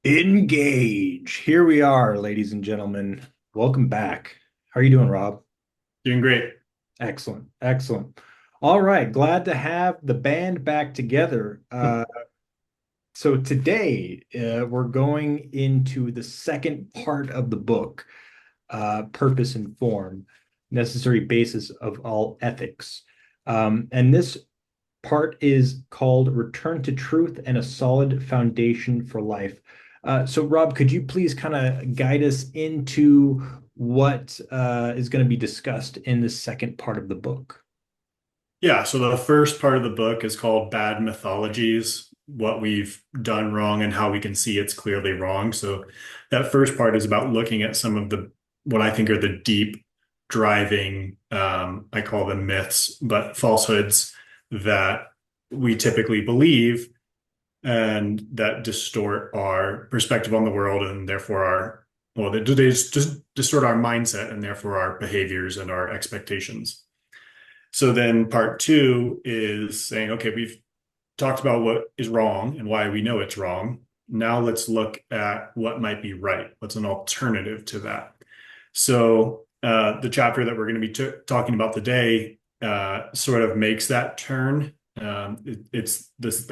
Engage. Here we are, ladies and gentlemen. Welcome back. How are you doing, Rob? Doing great. Excellent. Excellent. All right. Glad to have the band back together. So today, we're going into the second part of the book, Purpose and Form, Necessary Basis of All Ethics. And this part is called Return to Truth and a Solid Foundation for Life. So, Rob, could you please kind of guide us into what is going to be discussed in the second part of the book? Yeah, so the first part of the book is called Bad Mythologies, what we've done wrong and how we can see it's clearly wrong. So that first part is about looking at some of the what I think are the deep driving, I call them myths, but falsehoods that we typically believe and that distort our perspective on the world and therefore they just distort our mindset and therefore our behaviors and our expectations. So then part two is saying, okay, we've talked about what is wrong and why we know it's wrong. Now let's look at what might be right. What's an alternative to that? So the chapter that we're going to be talking about today sort of makes that turn. It's this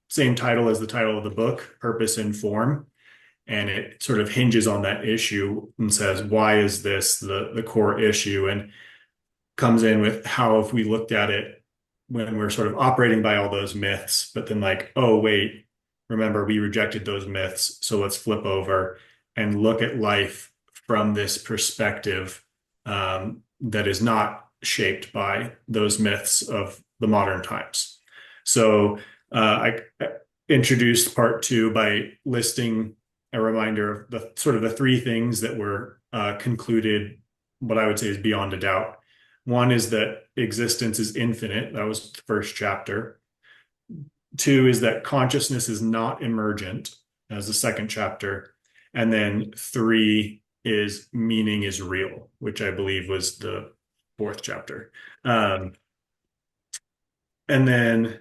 same title as the title of the book, Purpose and Form. And it sort of hinges on that issue and says, why is this the core issue? And comes in with how if we looked at it when we're sort of operating by all those myths, but then like, oh, wait, remember we rejected those myths. So let's flip over and look at life from this perspective that is not shaped by those myths of the modern times. So I introduced part two by listing a reminder of the sort of the three things that were concluded, what I would say is beyond a doubt. One is that existence is infinite. That was the first chapter. Two is that consciousness is not emergent. As the second chapter. And then three is meaning is real, which I believe was the fourth chapter. Um, and then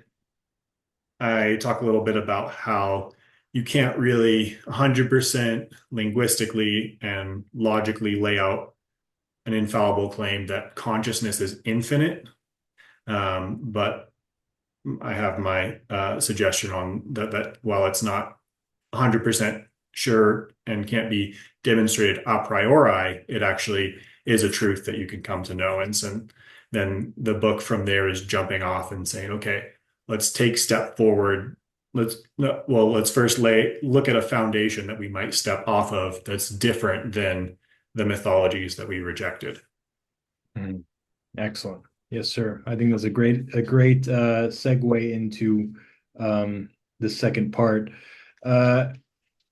I talk a little bit about how you can't really 100% linguistically and logically lay out an infallible claim that consciousness is infinite. But I have my suggestion on that while it's not 100% sure and can't be demonstrated a priori, it actually is a truth that you can come to know. And so then the book from there is jumping off and saying, okay, let's take step forward. Let's first look at a foundation that we might step off of that's different than the mythologies that we rejected. Mhm. Excellent. Yes, sir. I think that's a great segue into the second part. Uh,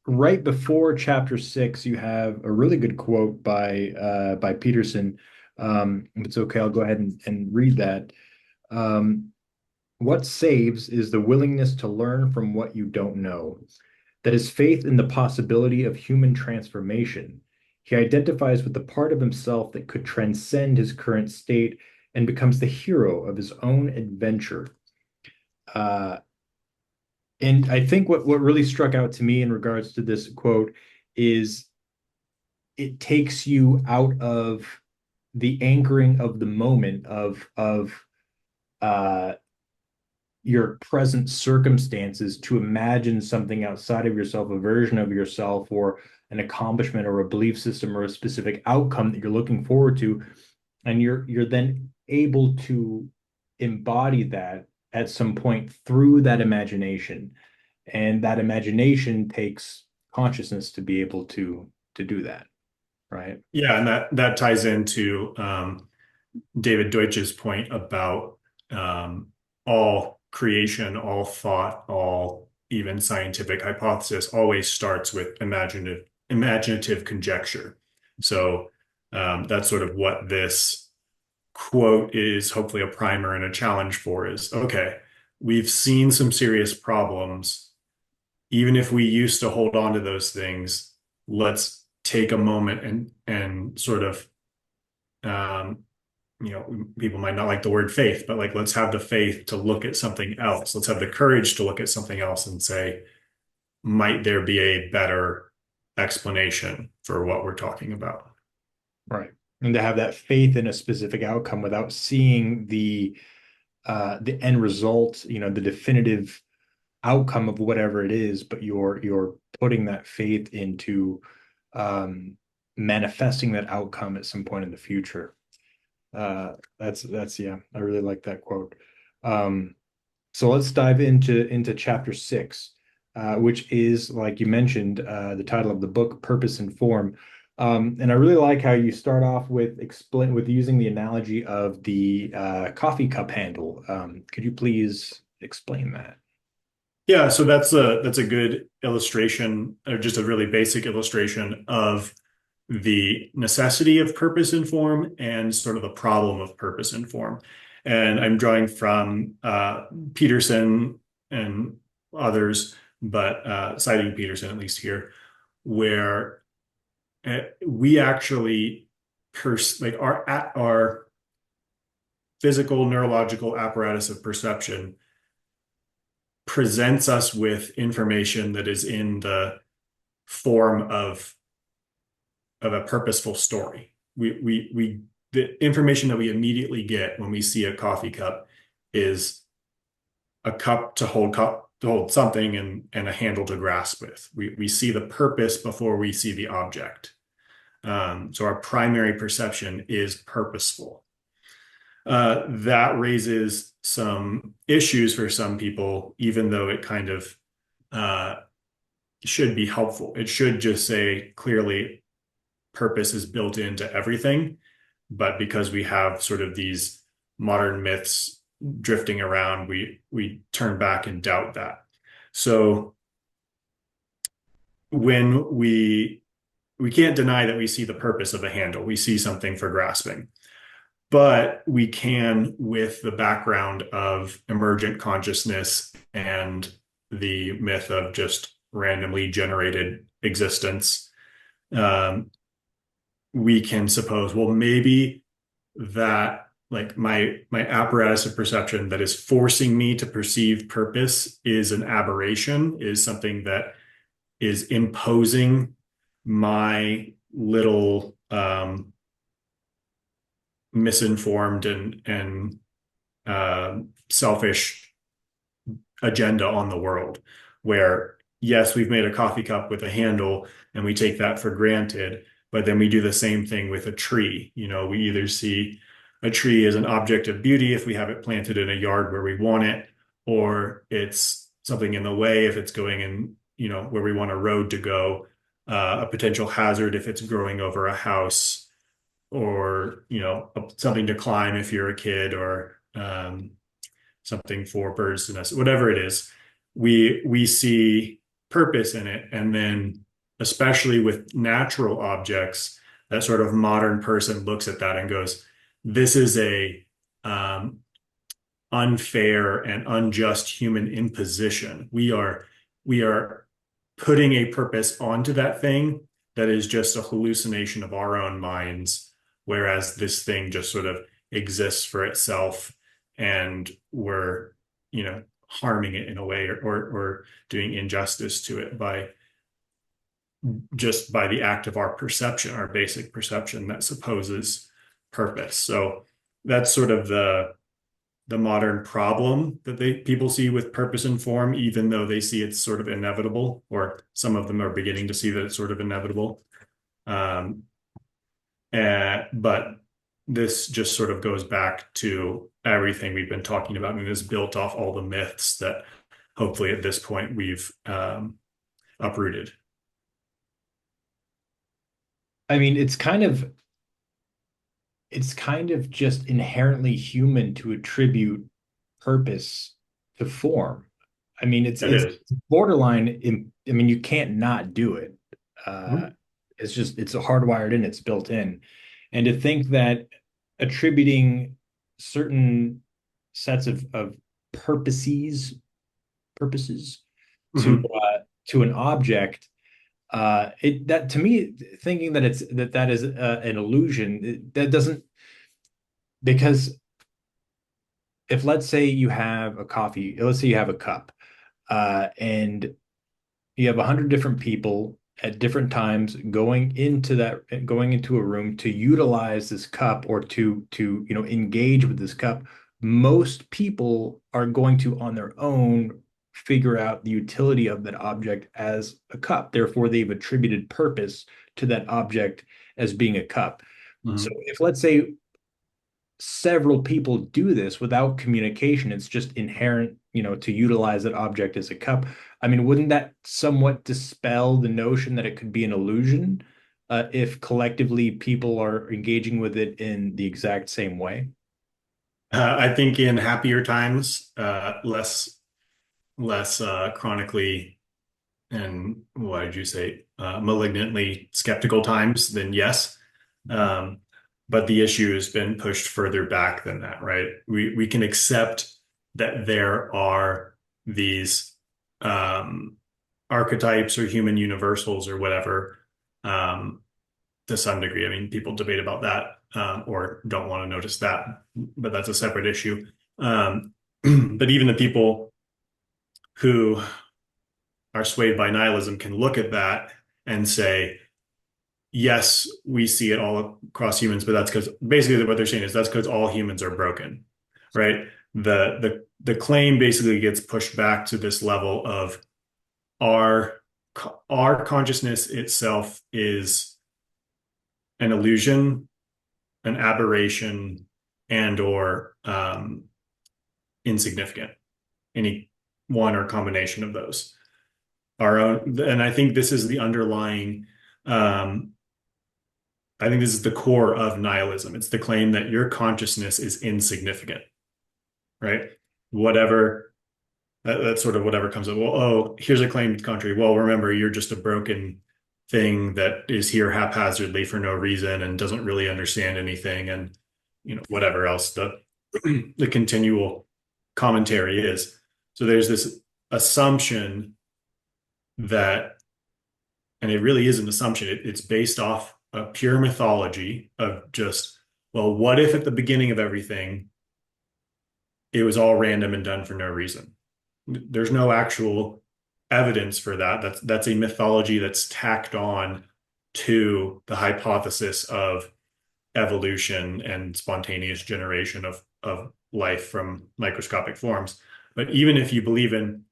right before chapter six, you have a really good quote by Peterson. If it's okay, I'll go ahead and read that. Um, what saves is the willingness to learn from what you don't know. That is faith in the possibility of human transformation. He identifies with the part of himself that could transcend his current state and becomes the hero of his own adventure. Uh, and I think what really struck out to me in regards to this quote is it takes you out of the anchoring of the moment of uh, your present circumstances to imagine something outside of yourself, a version of yourself, or an accomplishment, or a belief system, or a specific outcome that you're looking forward to, and you're then able to embody that at some point through that imagination, and that imagination takes consciousness to be able to do that, right? Yeah, and that ties into David Deutsch's point about all creation, all thought, all even scientific hypothesis always starts with imaginative conjecture. So that's sort of what this quote is hopefully a primer and a challenge for is okay, we've seen some serious problems. Even if we used to hold on to those things, let's take a moment and sort of um, people might not like the word faith, but like, let's have the faith to look at something else. Let's have the courage to look at something else and say, might there be a better explanation for what we're talking about? Right. And to have that faith in a specific outcome without seeing the end result, the definitive outcome of whatever it is, but you're putting that faith into manifesting that outcome at some point in the future. That's yeah, I really like that quote. Um, so let's dive into chapter 6, which is, like you mentioned, the title of the book, Purpose and Form. And I really like how you start off with using the analogy of the coffee cup handle. Could you please explain that? Yeah, so that's a good illustration, or just a really basic illustration of the necessity of purpose and form and sort of the problem of purpose and form. And I'm drawing from Peterson and others, but citing Peterson at least here, where we actually like our physical neurological apparatus of perception presents us with information that is in the form of a purposeful story. We the information that we immediately get when we see a coffee cup is a cup to hold something and a handle to grasp with. We see the purpose before we see the object. So our primary perception is purposeful. That raises some issues for some people, even though it kind of uh, should be helpful. It should just say clearly purpose is built into everything. But because we have sort of these modern myths drifting around, we turn back and doubt that. So when we can't deny that we see the purpose of a handle, we see something for grasping. But we can, with the background of emergent consciousness and the myth of just randomly generated existence, um, we can suppose, well, maybe that like my apparatus of perception that is forcing me to perceive purpose is an aberration, is something that is imposing my little misinformed and selfish agenda on the world, where yes, we've made a coffee cup with a handle and we take that for granted, but then we do the same thing with a tree. We either see a tree as an object of beauty if we have it planted in a yard where we want it, or it's something in the way if it's going in, where we want a road to go, a potential hazard if it's growing over a house, or something to climb if you're a kid, or something for birds to nest, whatever it is. We see purpose in it, and then especially with natural objects, that sort of modern person looks at that and goes, "This is a unfair and unjust human imposition. We are putting a purpose onto that thing that is just a hallucination of our own minds, whereas this thing just sort of exists for itself, and we're, harming it in a way, or doing injustice to it by just by the act of our perception, our basic perception that supposes purpose." So that's sort of the modern problem that people see with purpose and form, even though they see it's sort of inevitable, or some of them are beginning to see that it's sort of inevitable. Um, but this just sort of goes back to everything we've been talking about and is built off all the myths that hopefully at this point we've uprooted. I mean, it's kind of just inherently human to attribute purpose to form. I mean, it's It it's is. borderline. I mean, you can't not do it. Uh, Mhm. it's hardwired in, it's built in. And to think that attributing certain sets of purposes purposes Mhm. to an object, it that to me, thinking that that is an illusion, that doesn't, because if, let's say you have a cup, and you have 100 different people at different times going into a room to utilize this cup or to engage with this cup. Most people are going to on their own figure out the utility of that object as a cup. Therefore, they've attributed purpose to that object as being a cup. So Mhm. if, let's say, several people do this without communication, it's just inherent, to utilize that object as a cup. I mean, wouldn't that somewhat dispel the notion that it could be an illusion, if collectively people are engaging with it in the exact same way? I think in happier times, less chronically and what did you say, malignantly skeptical times, then yes. Um, but the issue has been pushed further back than that, right? We can accept that there are these um, archetypes or human universals or whatever, um, to some degree. I mean, people debate about that, or don't want to notice that, but that's a separate issue. But even the people who are swayed by nihilism can look at that and say, yes, we see it all across humans, but that's because basically what they're saying is that's because all humans are broken, right? The claim basically gets pushed back to this level of our our consciousness itself is an illusion, an aberration, and or insignificant. Any one or combination of those. Our own, and I think this is the underlying. Um, I think this is the core of nihilism. It's the claim that your consciousness is insignificant, right? Whatever that's sort of whatever comes up. Well, oh, here's a claim to the contrary. Well, remember, you're just a broken thing that is here haphazardly for no reason and doesn't really understand anything, and whatever else the continual commentary is. So there's this assumption that, and it really is an assumption. It's based off a pure mythology of just, well, what if at the beginning of everything it was all random and done for no reason? There's no actual evidence for that. That's a mythology that's tacked on to the hypothesis of evolution and spontaneous generation of life from microscopic forms. But even if you believe in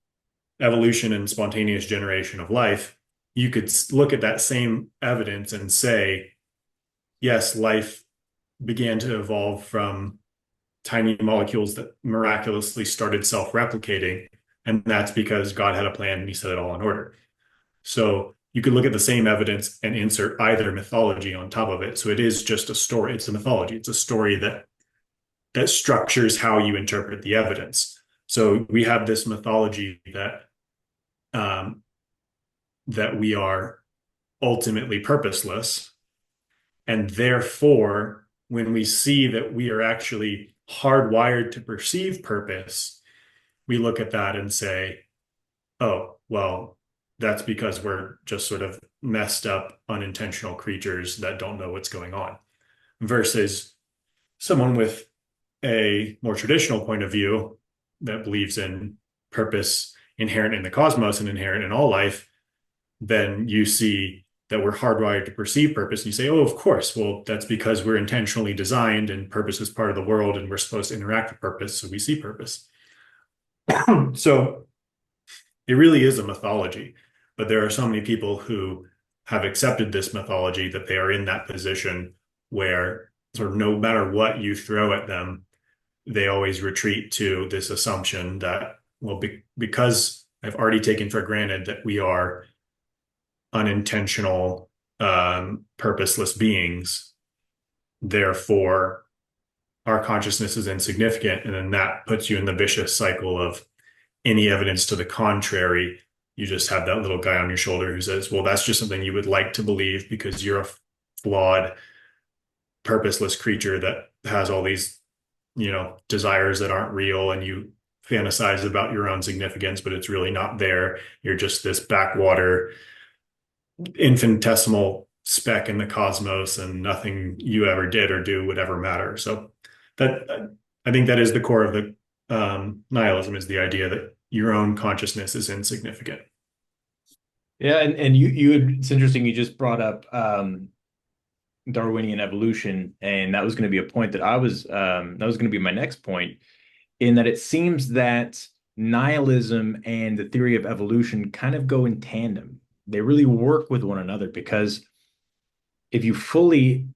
evolution and spontaneous generation of life, you could look at that same evidence and say, yes, life began to evolve from tiny molecules that miraculously started self-replicating. And that's because God had a plan and he set it all in order. So you could look at the same evidence and insert either mythology on top of it. So it is just a story. It's a mythology. It's a story that structures how you interpret the evidence. So we have this mythology um, that we are ultimately purposeless. And therefore, when we see that we are actually hardwired to perceive purpose, we look at that and say, oh, well, that's because we're just sort of messed up, unintentional creatures that don't know what's going on. Versus someone with a more traditional point of view that believes in purpose inherent in the cosmos and inherent in all life, then you see that we're hardwired to perceive purpose. And you say, oh, of course. Well, that's because we're intentionally designed and purpose is part of the world and we're supposed to interact with purpose. So we see purpose. So it really is a mythology. But there are so many people who have accepted this mythology that they are in that position where sort of no matter what you throw at them, they always retreat to this assumption that, well, because I've already taken for granted that we are unintentional, purposeless beings. Therefore, our consciousness is insignificant. And then that puts you in the vicious cycle of any evidence to the contrary. You just have that little guy on your shoulder who says, well, that's just something you would like to believe because you're a flawed, purposeless creature that has all these, desires that aren't real. And you fantasize about your own significance, but it's really not there. You're just this backwater infinitesimal speck in the cosmos and nothing you ever did or do would ever matter. So that I think that is the core of the nihilism, is the idea that your own consciousness is insignificant. Yeah, and it's interesting you just brought up Darwinian evolution, and that was going to be a point that that was going to be my next point, in that it seems that nihilism and the theory of evolution kind of go in tandem. They really work with one another because if you fully,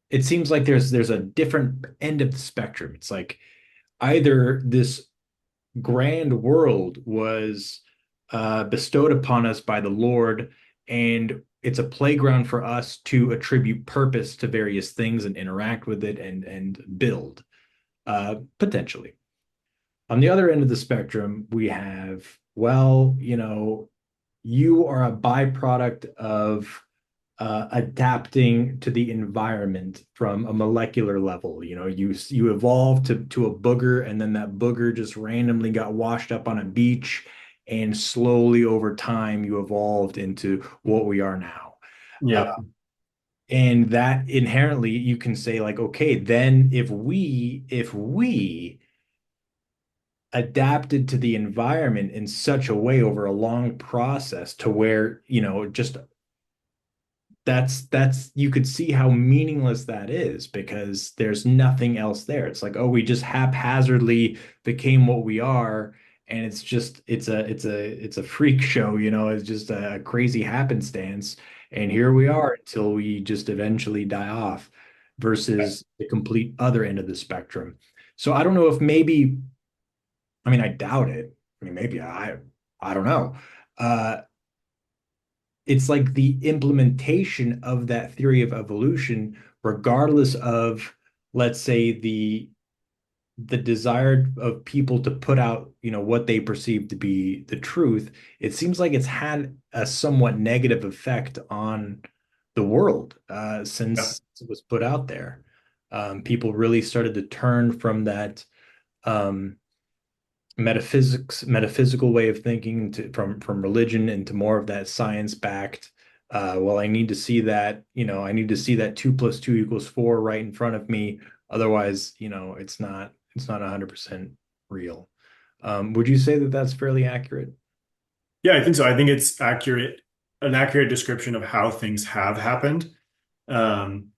it seems like there's a different end of the spectrum. It's like either this grand world was bestowed upon us by the Lord, and it's a playground for us to attribute purpose to various things and interact with it and build, potentially. On the other end of the spectrum, we have, well, you are a byproduct of adapting to the environment from a molecular level. You evolved to a booger, and then that booger just randomly got washed up on a beach, and slowly over time you evolved into what we are now. Uh, Yeah. and that inherently you can say like, okay, then if we adapted to the environment in such a way over a long process to where, just that's you could see how meaningless that is because there's nothing else there. It's like, oh, we just haphazardly became what we are, and it's a freak show, it's just a crazy happenstance, and here we are until we just eventually die off, versus the complete other end of the spectrum. So I don't know if maybe, I mean, I doubt it. I mean, maybe I don't know. Uh, it's like the implementation of that theory of evolution, regardless of, let's say, the desire of people to put out, what they perceive to be the truth. It seems like it's had a somewhat negative effect on the world Yeah. since it was put out there. People really started to turn from that um, metaphysical way of thinking from religion into more of that science backed. Well, I need to see that, I need to see that 2 + 2 = 4 right in front of me. Otherwise, it's not 100% real. Would you say that that's fairly accurate? Yeah, I think so. I think it's accurate, an accurate description of how things have happened. Um,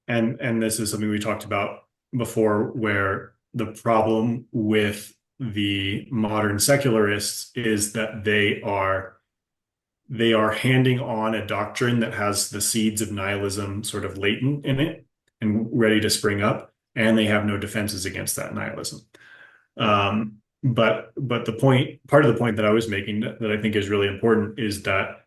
and this is something we talked about before, where the problem with the modern secularists is that they are handing on a doctrine that has the seeds of nihilism sort of latent in it and ready to spring up, and they have no defenses against that nihilism. But part of the point that I was making that I think is really important is that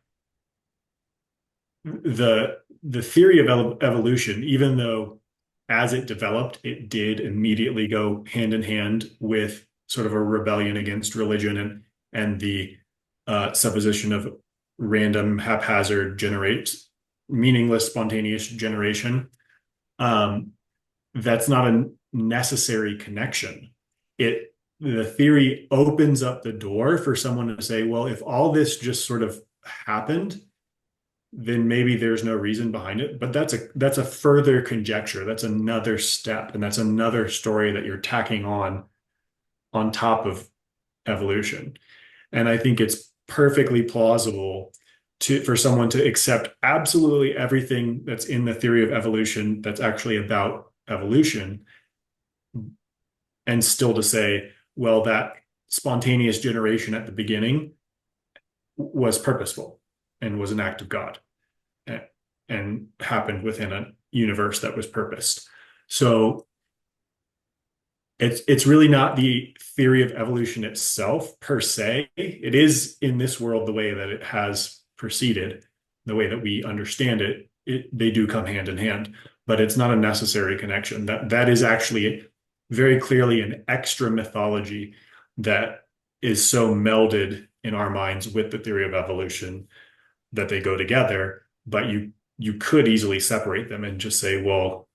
the theory of evolution, even though as it developed, it did immediately go hand in hand with sort of a rebellion against religion and the supposition of random, haphazard generate meaningless, spontaneous generation. Um, that's not a necessary connection. The theory opens up the door for someone to say, well, if all this just sort of happened, then maybe there's no reason behind it. But that's a further conjecture. That's another step, and that's another story that you're tacking on top of evolution. And I think it's perfectly plausible for someone to accept absolutely everything that's in the theory of evolution that's actually about evolution, and still to say, well, that spontaneous generation at the beginning was purposeful and was an act of God and happened within a universe that was purposed. So it's really not the theory of evolution itself per se. It is in this world the way that it has proceeded, the way that we understand it. They do come hand in hand, but it's not a necessary connection. That is actually very clearly an extra mythology that is so melded in our minds with the theory of evolution that they go together. But you could easily separate them and just say, well,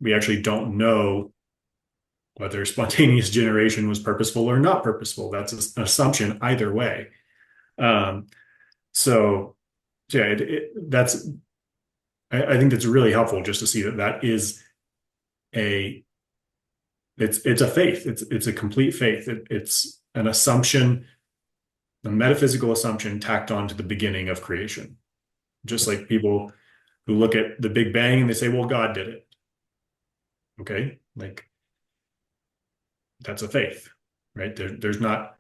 we actually don't know whether spontaneous generation was purposeful or not purposeful. That's an assumption either way. Um, so yeah, that's I think that's really helpful just to see that is a it's a faith. It's a complete faith. It's an assumption a metaphysical assumption tacked on to the beginning of creation. Just like people who look at the Big Bang and they say, well, God did it. Okay. Like that's a faith, right? There's not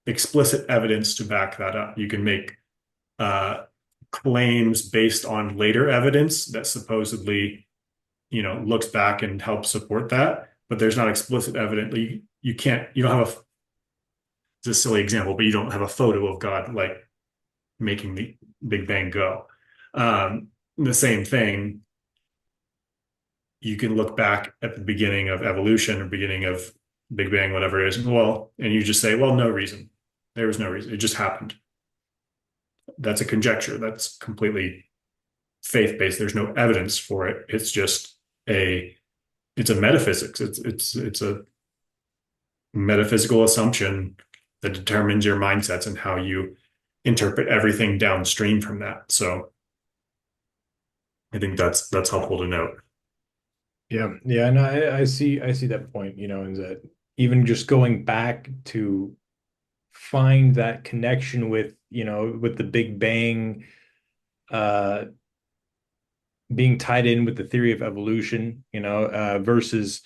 explicit evidence to back that up. You can make uh, claims based on later evidence that supposedly, looks back and helps support that, but there's not explicit evidence. You don't have it's a silly example, but you don't have a photo of God like making the Big Bang go. The same thing, you can look back at the beginning of evolution or beginning of Big Bang, whatever it is, well, and you just say, well, no reason. There was no reason. It just happened. That's a conjecture. That's completely faith-based. There's no evidence for it. It's just it's a metaphysics. It's a metaphysical assumption that determines your mindsets and how you interpret everything downstream from that. So I think that's helpful to note. Yeah, and I see that point, and that even just going back to find that connection with, with the Big Bang, uh being tied in with the theory of evolution, versus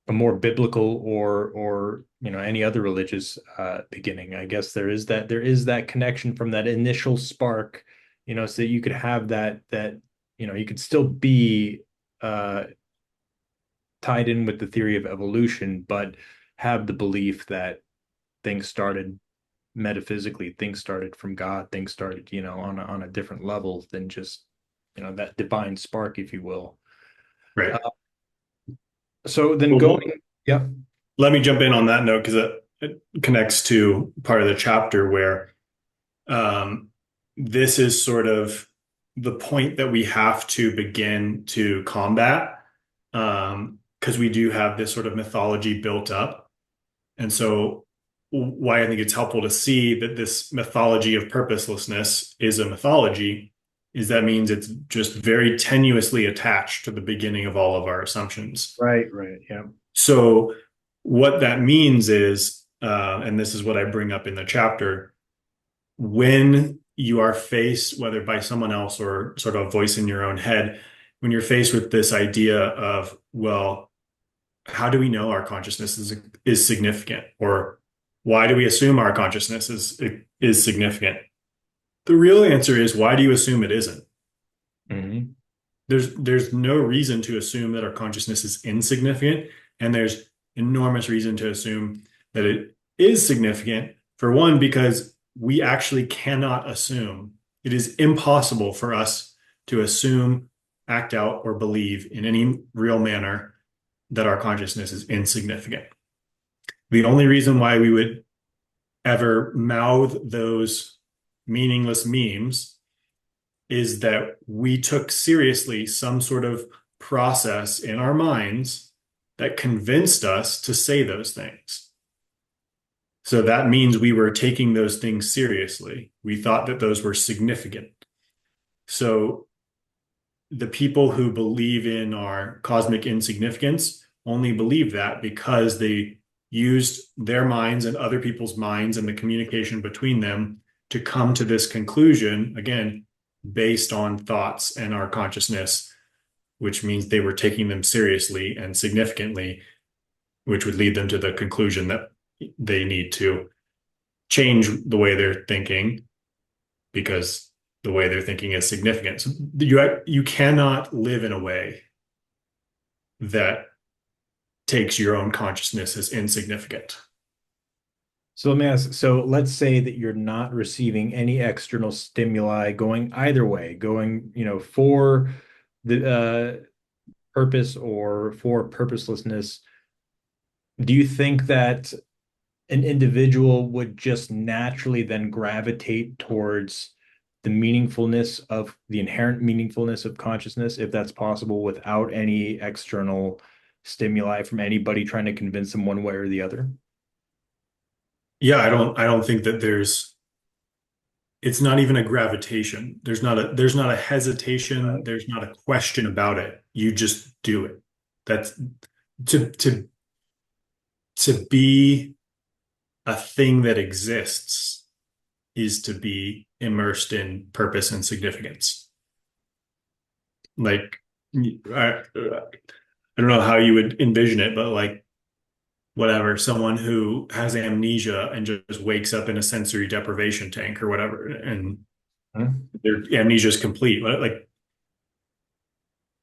a more biblical or any other religious beginning. I guess there is that connection from that initial spark, so that you could have that you could still be uh tied in with the theory of evolution, but have the belief that things started metaphysically, things started from God, things started, on a different level than just, that divine spark, if you will. Right. Uh, so then Well, going, yeah. let me jump in on that note because it connects to part of the chapter where um, this is sort of the point that we have to begin to combat because we do have this sort of mythology built up. And so, why I think it's helpful to see that this mythology of purposelessness is a mythology is that means it's just very tenuously attached to the beginning of all of our assumptions. Right, yeah. So, what that means is, and this is what I bring up in the chapter, when you are faced, whether by someone else or sort of a voice in your own head, when you're faced with this idea of, well, how do we know our consciousness is significant? Or why do we assume our consciousness is significant? The real answer is, why do you assume it isn't? Hmm. There's no reason to assume that our consciousness is insignificant, and there's enormous reason to assume that it is significant. For one, because we actually cannot assume. It is impossible for us to assume, act out, or believe in any real manner that our consciousness is insignificant. The only reason why we would ever mouth those meaningless memes is that we took seriously some sort of process in our minds that convinced us to say those things. So that means we were taking those things seriously. We thought that those were significant. So the people who believe in our cosmic insignificance only believe that because they used their minds and other people's minds and the communication between them to come to this conclusion, again, based on thoughts and our consciousness, which means they were taking them seriously and significantly, which would lead them to the conclusion that they need to change the way they're thinking because the way they're thinking is significant. So you cannot live in a way that takes your own consciousness as insignificant. So let me ask, so let's say that you're not receiving any external stimuli going either way, going, for the purpose or for purposelessness. Do you think that an individual would just naturally then gravitate towards the inherent meaningfulness of consciousness, if that's possible, without any external stimuli from anybody trying to convince them one way or the other? Yeah, I don't think that it's not even a gravitation. There's not a hesitation, there's not a question about it. You just do it. That's to to be a thing that exists is to be immersed in purpose and significance. Like, I don't know how you would envision it, but like, whatever, someone who has amnesia and just wakes up in a sensory deprivation tank or whatever, and Hmm? their amnesia is complete. Like,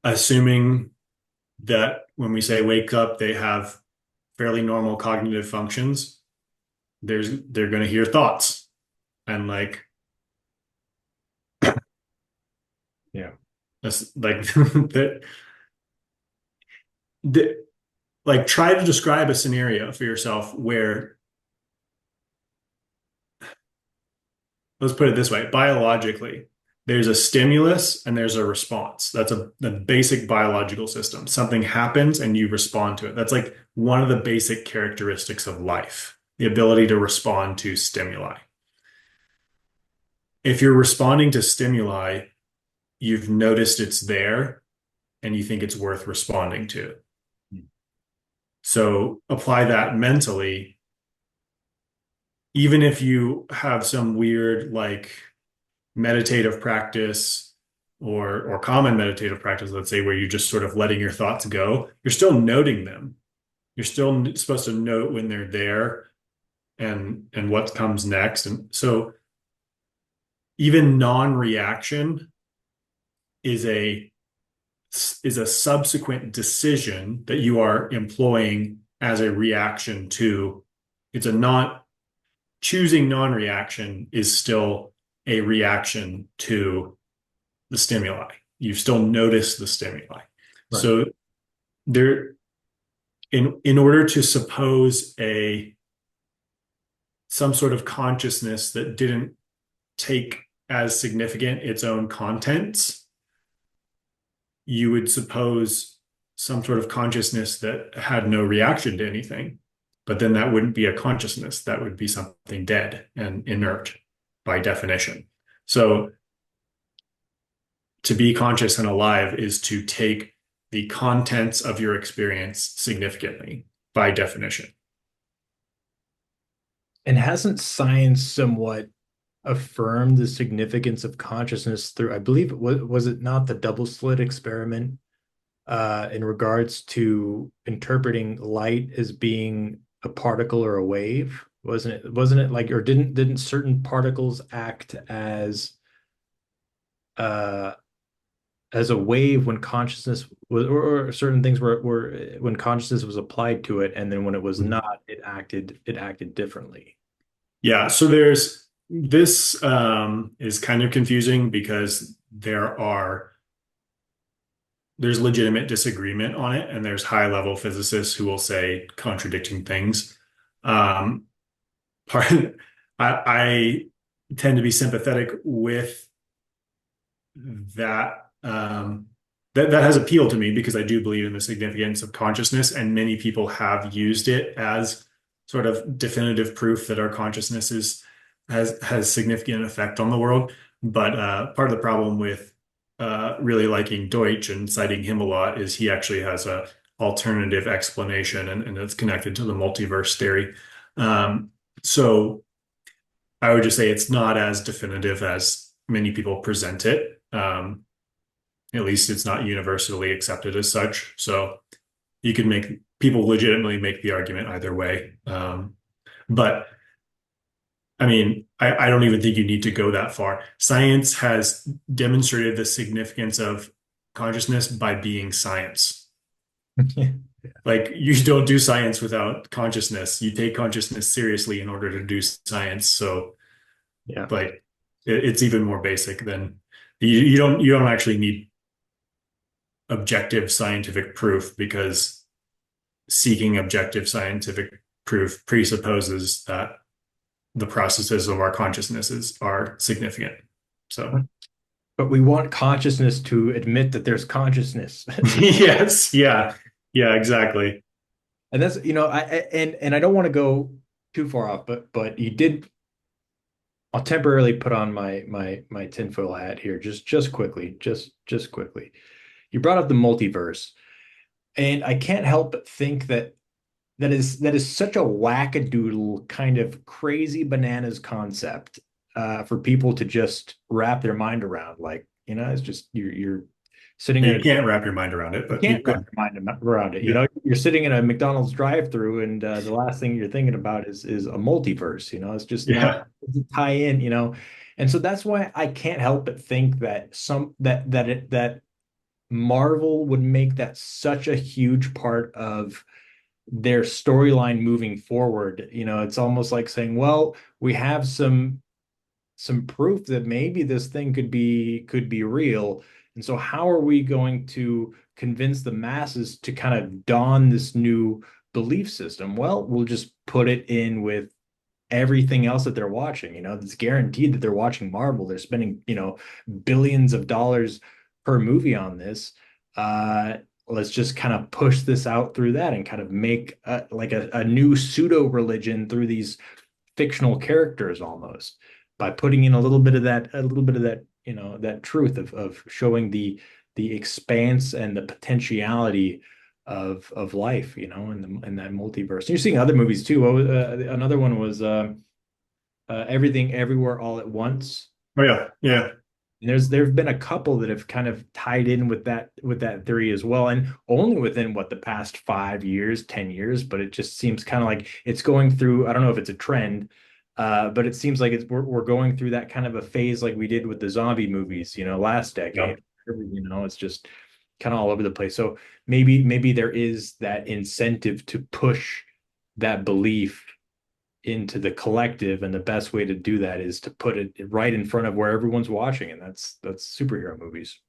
assuming that when we say wake up, they have fairly normal cognitive functions, they're going to hear thoughts and like Yeah. that's like that. Like try to describe a scenario for yourself where, let's put it this way, biologically, there's a stimulus and there's a response. That's the basic biological system. Something happens and you respond to it. That's like one of the basic characteristics of life, the ability to respond to stimuli. If you're responding to stimuli, you've noticed it's there and you think it's worth responding to. So apply that mentally. Even if you have some weird like meditative practice or common meditative practice, let's say, where you're just sort of letting your thoughts go, you're still noting them. You're still supposed to note when they're there and what comes next. And so even non-reaction is a subsequent decision that you are employing as a reaction to. It's a not choosing non-reaction is still a reaction to the stimuli. You still notice the stimuli. Right. So there, in order to suppose a some sort of consciousness that didn't take as significant its own contents, you would suppose some sort of consciousness that had no reaction to anything. But then that wouldn't be a consciousness. That would be something dead and inert by definition. So to be conscious and alive is to take the contents of your experience significantly by definition. And hasn't science somewhat affirmed the significance of consciousness through, I believe, was it not the double slit experiment in regards to interpreting light as being a particle or a wave? Wasn't it like, or didn't certain particles act uh as a wave when consciousness was, or certain things were when consciousness was applied to it, and then when it was not, it acted differently. Yeah, so there's this is kind of confusing because there's legitimate disagreement on it, and there's high level physicists who will say contradicting things. Um, part I tend to be sympathetic with that. That has appealed to me because I do believe in the significance of consciousness, and many people have used it as sort of definitive proof that our consciousness has significant effect on the world. But part of the problem with really liking Deutsch and citing him a lot is he actually has a alternative explanation, and it's connected to the multiverse theory. So I would just say it's not as definitive as many people present it. At least it's not universally accepted as such. So you can make people legitimately make the argument either way. But I mean, I don't even think you need to go that far. Science has demonstrated the significance of consciousness by being science. Like you don't do science without consciousness. You take consciousness seriously in order to do science. So Yeah. like it's even more basic than you don't actually need objective scientific proof because seeking objective scientific proof presupposes that the processes of our consciousnesses are significant. So But we want consciousness to admit that there's consciousness. yes, yeah, yeah, exactly. And that's, and I don't want to go too far off, but you did. I'll temporarily put on my tinfoil hat here, just quickly, just quickly. You brought up the multiverse, and I can't help but think that that is such a wackadoodle kind of crazy bananas concept for people to just wrap their mind around. Like, it's just you're sitting You in can't wrap your mind around it, you but you can't wrap could. your mind around it. Yeah. You're sitting in a McDonald's drive-through, and the last thing you're thinking about is a multiverse. It's just not Yeah. it doesn't tie in. And so that's why I can't help but think that that Marvel would make that such a huge part of their storyline moving forward. It's almost like saying, well, we have some proof that maybe this thing could be real. And so how are we going to convince the masses to kind of don this new belief system? Well, we'll just put it in with everything else that they're watching. It's guaranteed that they're watching Marvel. They're spending, billions of dollars per movie on this. Uh, let's just kind of push this out through that and kind of make like a new pseudo religion through these fictional characters almost by putting in a little bit of that, that truth of showing the expanse and the potentiality of life, in that multiverse. And you're seeing other movies too. Another one was Everything Everywhere All at Once. Oh yeah. Yeah. And there've been a couple that have kind of tied in with that theory as well, and only within the past 5 years, 10 years. But it just seems kind of like it's going through. I don't know if it's a trend, but it seems like we're going through that kind of a phase like we did with the zombie movies, last Yeah. decade. It's just kind of all over the place. So maybe there is that incentive to push that belief into the collective, and the best way to do that is to put it right in front of where everyone's watching, and that's superhero movies.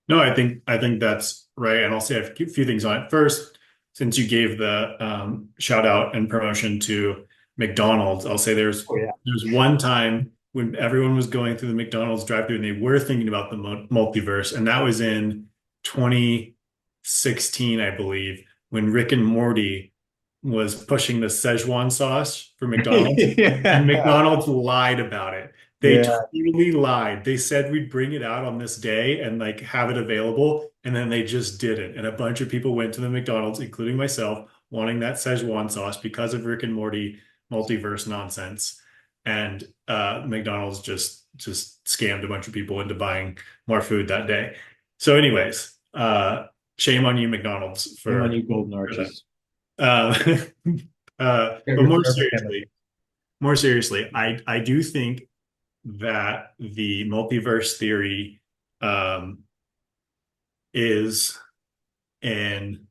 No, I think that's right. And I'll say a few things on it. First, since you gave the shout out and promotion to McDonald's, I'll say there's Oh yeah. there's one time when everyone was going through the McDonald's drive-through and they were thinking about the multiverse, and that was in 2016, I believe, when Rick and Morty was pushing the Szechuan sauce for McDonald's, and Yeah. McDonald's lied about it. They Yeah. totally lied. They said we'd bring it out on this day and like have it available, and then they just didn't. And a bunch of people went to the McDonald's, including myself, wanting that Szechuan sauce because of Rick and Morty multiverse nonsense. And McDonald's just scammed a bunch of people into buying more food that day. So, anyways, shame on you, McDonald's, Shame on you, for Golden that. Arches. But You're forever Kevin. more seriously, I do think that the multiverse theory um, is an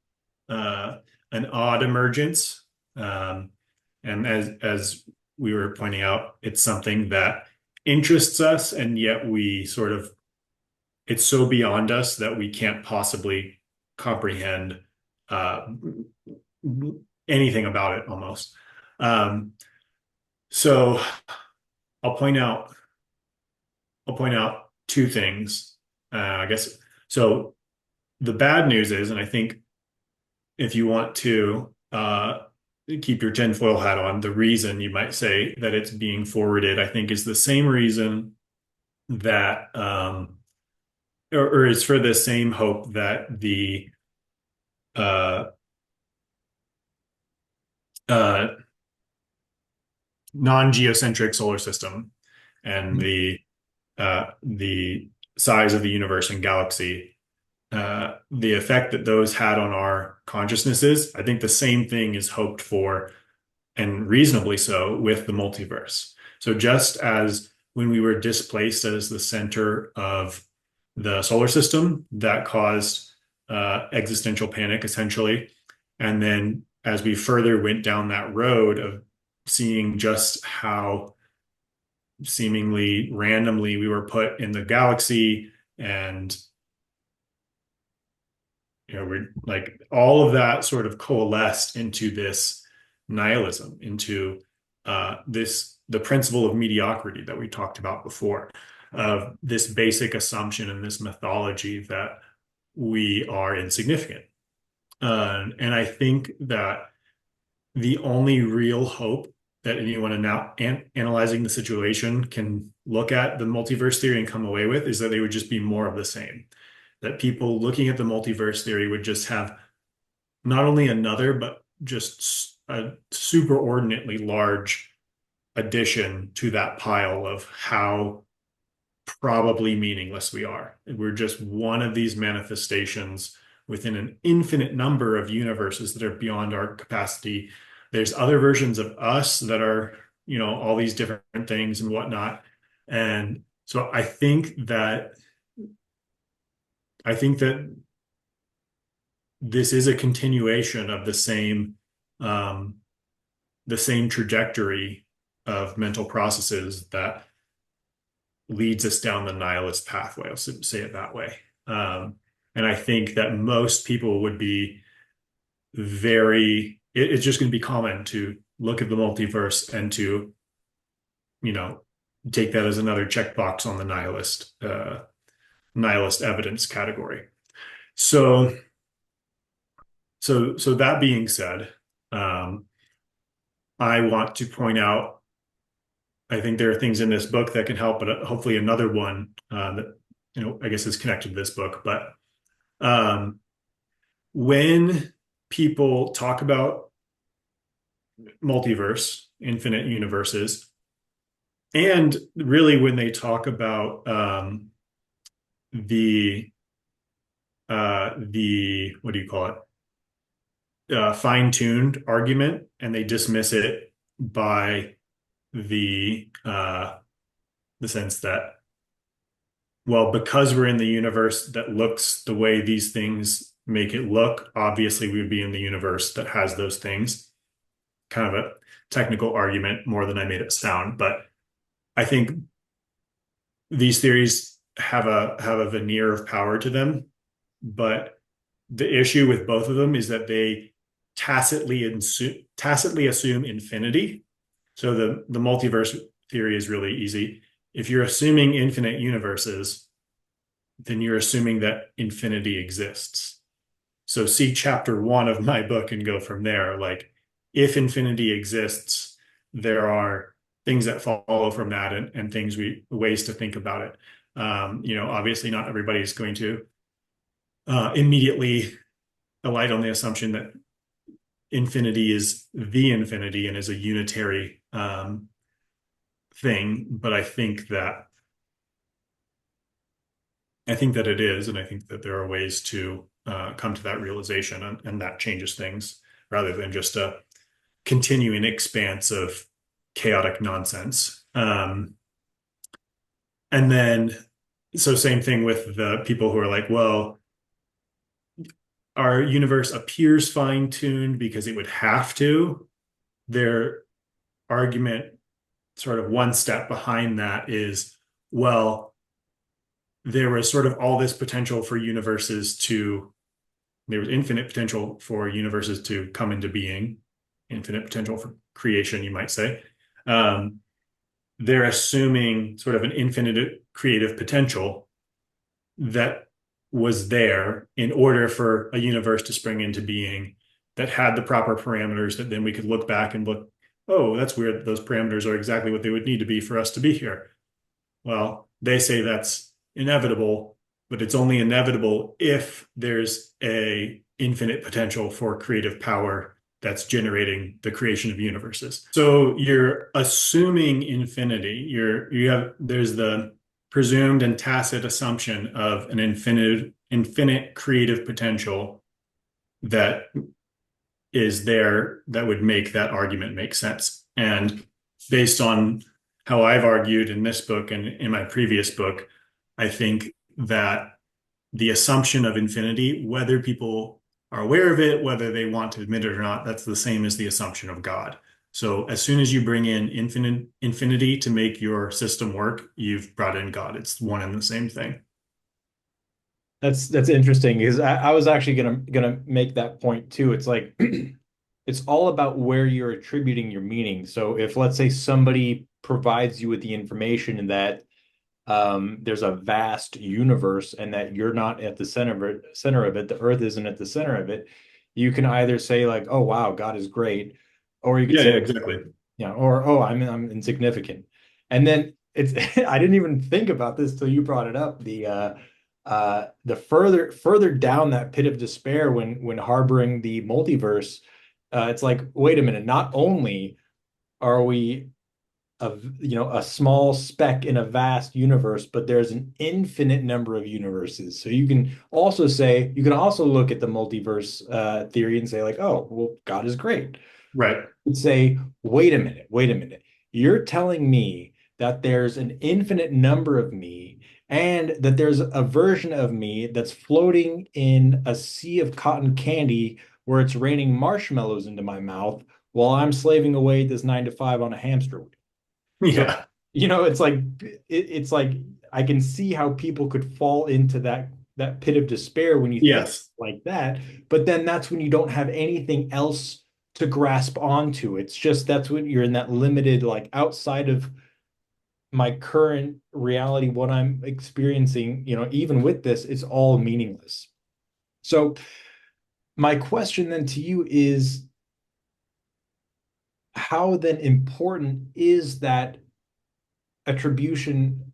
an odd emergence, and as we were pointing out, it's something that interests us, and yet we sort of it's so beyond us that we can't possibly comprehend uh, anything about it almost. Um, so I'll point out I'll point out two things. I guess so. The bad news is, and I think if you want to keep your tinfoil hat on, the reason you might say that it's being forwarded, I think, is the same reason that, or is for the same hope that the uh, uh, non-geocentric solar system and the size of the universe and galaxy, the effect that those had on our consciousnesses, I think the same thing is hoped for, and reasonably so, with the multiverse. So just as when we were displaced as the center of the solar system, that caused existential panic, essentially. And then as we further went down that road of seeing just how seemingly randomly we were put in the galaxy, and we're like all of that sort of coalesced into this nihilism, into the principle of mediocrity that we talked about before, of this basic assumption and this mythology that we are insignificant. And I think that the only real hope that anyone now analyzing the situation can look at the multiverse theory and come away with is that they would just be more of the same. That people looking at the multiverse theory would just have not only another, but just a superordinately large addition to that pile of how probably meaningless we are. We're just one of these manifestations within an infinite number of universes that are beyond our capacity. There's other versions of us that are, all these different things and whatnot. And so I think that this is a continuation of um, the same trajectory of mental processes that leads us down the nihilist pathway. I'll say it that way. And I think that most people would be it's just going to be common to look at the multiverse and to, you know, take that as another checkbox on the nihilist evidence category. So, so that being said, um, I want to point out, I think there are things in this book that can help, but hopefully another one that, I guess is connected to this book. But um, when people talk about multiverse, infinite universes, and really when they talk about the what do you call it, fine-tuned argument, and they dismiss it by the sense that, well, because we're in the universe that looks the way these things make it look, obviously we would be in the universe that has those things. Kind of a technical argument more than I made it sound, but I think these theories have a veneer of power to them. But the issue with both of them is that they tacitly assume infinity. So the multiverse theory is really easy. If you're assuming infinite universes, then you're assuming that infinity exists. So see chapter 1 of my book and go from there. Like, if infinity exists, there are things that follow from that, and ways to think about it. Obviously not everybody is going to immediately alight on the assumption that infinity is the infinity and is a unitary thing, but I think that it is, and I think that there are ways to come to that realization, and that changes things rather than just a continuing expanse of chaotic nonsense. And then, so same thing with the people who are like, well, our universe appears fine-tuned because it would have to. Their argument, sort of one step behind that, is, well, there was sort of all this potential for there was infinite potential for universes to come into being, infinite potential for creation, you might say. They're assuming sort of an infinite creative potential that was there in order for a universe to spring into being that had the proper parameters that then we could look back and look, oh, that's weird. Those parameters are exactly what they would need to be for us to be here. Well, they say that's inevitable, but it's only inevitable if there's a infinite potential for creative power that's generating the creation of universes. So you're assuming infinity. There's the presumed and tacit assumption of an infinite creative potential that is there that would make that argument make sense. And based on how I've argued in this book and in my previous book, I think that the assumption of infinity, whether people are aware of it, whether they want to admit it or not, that's the same as the assumption of God. So as soon as you bring in infinity to make your system work, you've brought in God. It's one and the same thing. That's interesting, because I was actually gonna make that point too. It's like it's all about where you're attributing your meaning. So if, let's say, somebody provides you with the information that there's a vast universe and that you're not at the center of it, the Earth isn't at the center of it, you can either say like, "Oh wow, God is great," or you could Yeah, say, yeah, exactly. or "Oh, I'm insignificant." And then it's I didn't even think about this till you brought it up. The further down that pit of despair when harboring the multiverse, It's like, wait a minute, not only are we a small speck in a vast universe, but there's an infinite number of universes. So you can also look at the multiverse theory and say like, oh, well, God is great. Right. Would say, wait a minute. You're telling me that there's an infinite number of me and that there's a version of me that's floating in a sea of cotton candy where it's raining marshmallows into my mouth while I'm slaving away at this 9 to 5 on a hamster wheel. So, Yeah. it's like it's like I can see how people could fall into that pit of despair when you think Yes. like that, but then that's when you don't have anything else to grasp onto. It's just that's when you're in that limited, like outside of my current reality, what I'm experiencing, even with this, it's all meaningless. So my question then to you is, how then important is that attribution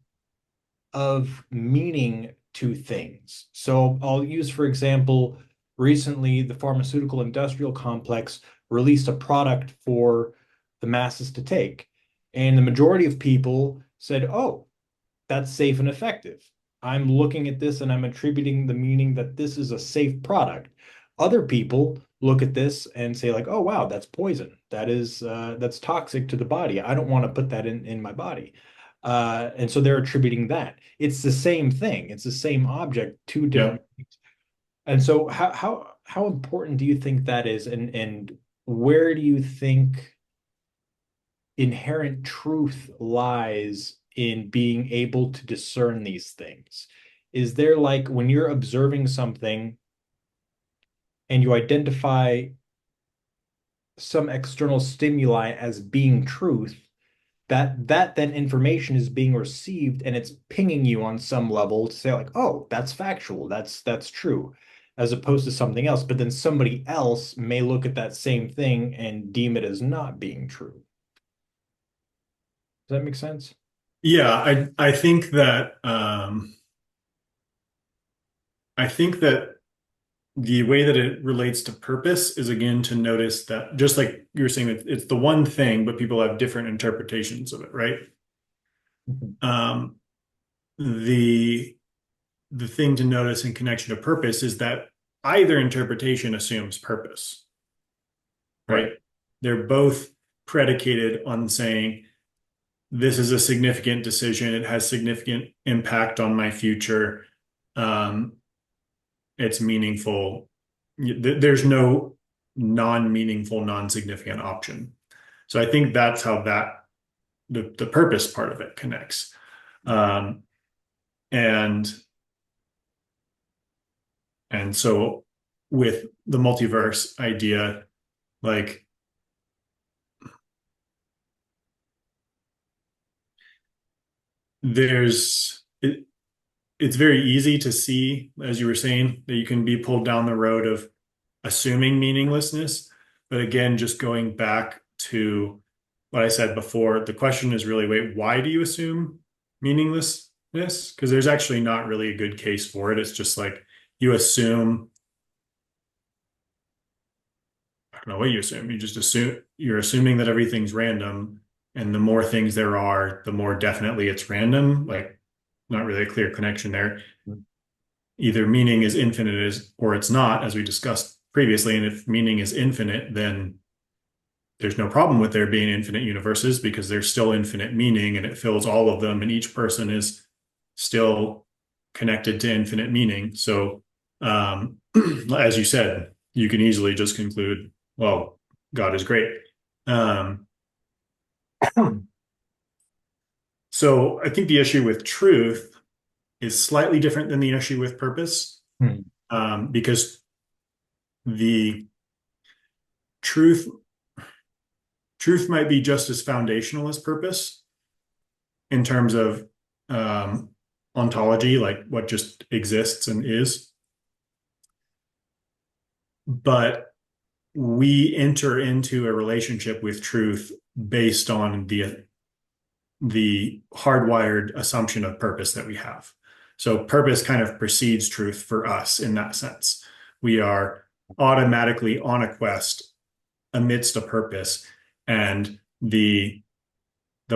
of meaning to things? So I'll use, for example, recently the pharmaceutical industrial complex released a product for the masses to take. And the majority of people said, oh, that's safe and effective. I'm looking at this and I'm attributing the meaning that this is a safe product. Other people look at this and say like, oh wow, that's poison. That's toxic to the body. I don't want to put that in my body. And so they're attributing that. It's the same thing. It's the same object, two Yeah. different. And so how important do you think that is? And where do you think inherent truth lies in being able to discern these things? Is there like when you're observing something and you identify some external stimuli as being truth, that then information is being received and it's pinging you on some level to say like, oh, that's factual, that's true, as opposed to something else. But then somebody else may look at that same thing and deem it as not being true. Does that make sense? Yeah, I think that the way that it relates to purpose is again to notice that just like you were saying, it's the one thing, but people have different interpretations of it, right? Mhm. Um, the the thing to notice in connection to purpose is that either interpretation assumes purpose, Right. right? They're both predicated on saying this is a significant decision. It has significant impact on my future. Um, it's meaningful. There's no non-meaningful, non-significant option. So I think that's how the purpose part of it connects. Um, and and so with the multiverse idea, like there's it's very easy to see, as you were saying, that you can be pulled down the road of assuming meaninglessness. But again, just going back to what I said before, the question is really, wait, why do you assume meaninglessness? Because there's actually not really a good case for it. It's just like you assume, I don't know what you assume. You just assume you're assuming that everything's random. And the more things there are, the more definitely it's random. Like, not really a clear connection there. Either meaning is infinite or it's not, as we discussed previously. And if meaning is infinite, then there's no problem with there being infinite universes because there's still infinite meaning and it fills all of them, and each person is still connected to infinite meaning. So, as you said, you can easily just conclude, well, God is great. Um, so I think the issue with truth is slightly different than the issue with purpose, Hmm. because the truth truth might be just as foundational as purpose in terms of ontology, like what just exists and is. But we enter into a relationship with truth based on the hardwired assumption of purpose that we have. So purpose kind of precedes truth for us in that sense. We are automatically on a quest amidst a purpose. And the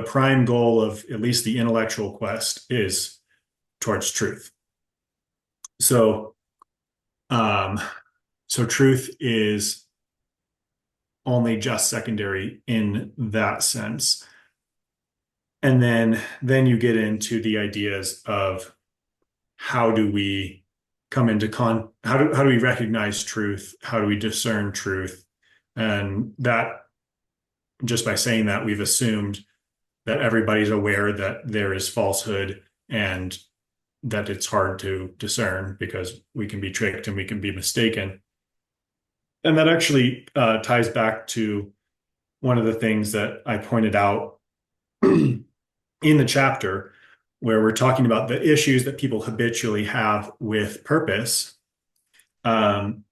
prime goal of at least the intellectual quest is towards truth. So, um, so truth is only just secondary in that sense. And then you get into the ideas of how do we come into how do we recognize truth? How do we discern truth? And that just by saying that, we've assumed that everybody's aware that there is falsehood and that it's hard to discern because we can be tricked and we can be mistaken. And that actually ties back to one of the things that I pointed out in the chapter where we're talking about the issues that people habitually have with purpose. Um,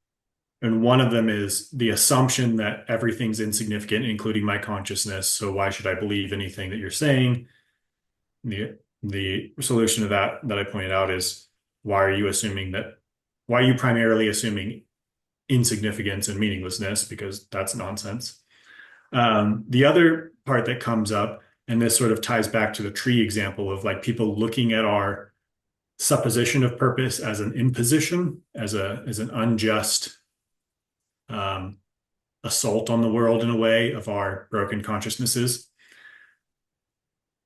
and one of them is the assumption that everything's insignificant, including my consciousness. So why should I believe anything that you're saying? The solution to that I pointed out is why are you primarily assuming insignificance and meaninglessness? Because that's nonsense. The other part that comes up, and this sort of ties back to the tree example of like people looking at our supposition of purpose as an imposition, as an unjust um, assault on the world in a way of our broken consciousnesses.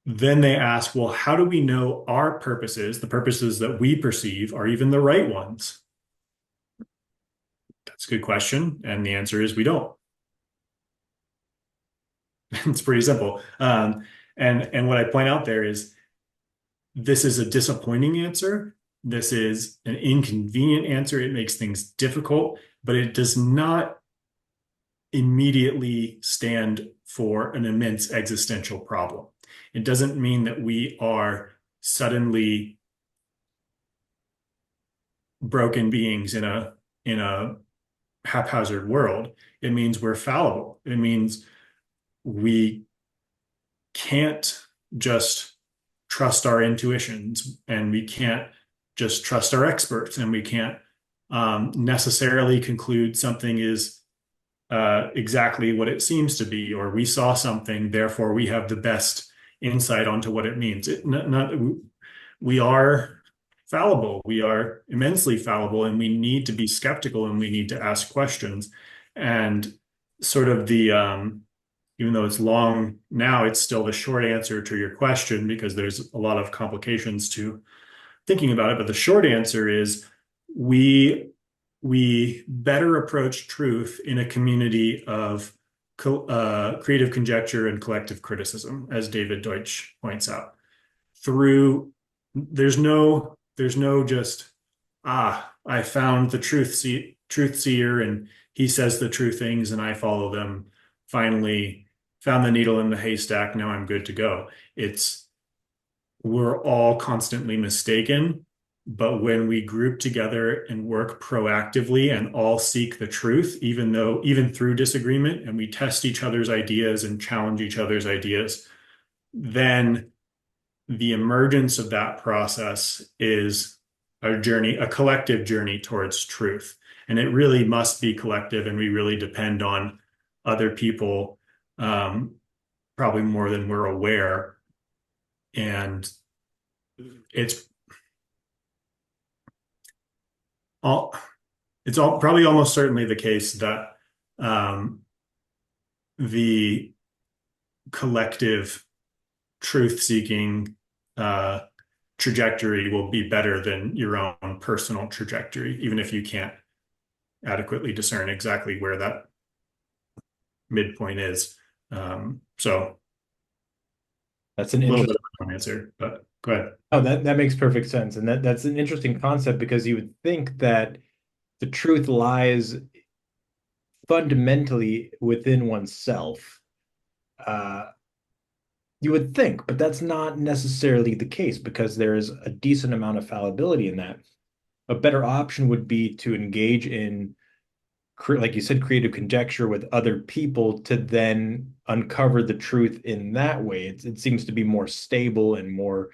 Then they ask, well, how do we know our purposes, the purposes that we perceive, are even the right ones? That's a good question. And the answer is we don't. It's pretty simple. And what I point out there is this is a disappointing answer. This is an inconvenient answer. It makes things difficult, but it does not immediately stand for an immense existential problem. It doesn't mean that we are suddenly broken beings in a haphazard world. It means we're fallible. It means we can't just trust our intuitions and we can't just trust our experts and we can't necessarily conclude something is exactly what it seems to be, or we saw something, therefore we have the best insight onto what it means. We are fallible. We are immensely fallible, and we need to be skeptical and we need to ask questions. And sort of even though it's long now, it's still the short answer to your question because there's a lot of complications to thinking about it. But the short answer is we we better approach truth in a community of creative conjecture and collective criticism, as David Deutsch points out. Through there's no just I found the truth seer and he says the true things and I follow them. Finally, found the needle in the haystack. Now I'm good to go. It's we're all constantly mistaken. But when we group together and work proactively and all seek the truth, even through disagreement, and we test each other's ideas and challenge each other's ideas, then the emergence of that process is a journey, a collective journey towards truth. And it really must be collective, and we really depend on other people, probably more than we're aware. And it's all it's all probably almost certainly the case that um, the collective truth-seeking trajectory will be better than your own personal trajectory, even if you can't adequately discern exactly where that midpoint is. So That's an a little bit interesting. of a long answer, but go ahead. Oh, that makes perfect sense, and that's an interesting concept because you would think that the truth lies fundamentally within oneself. Uh, you would think, but that's not necessarily the case because there is a decent amount of fallibility in that. A better option would be to engage in, like you said, creative conjecture with other people to then uncover the truth in that way. It seems to be more stable and more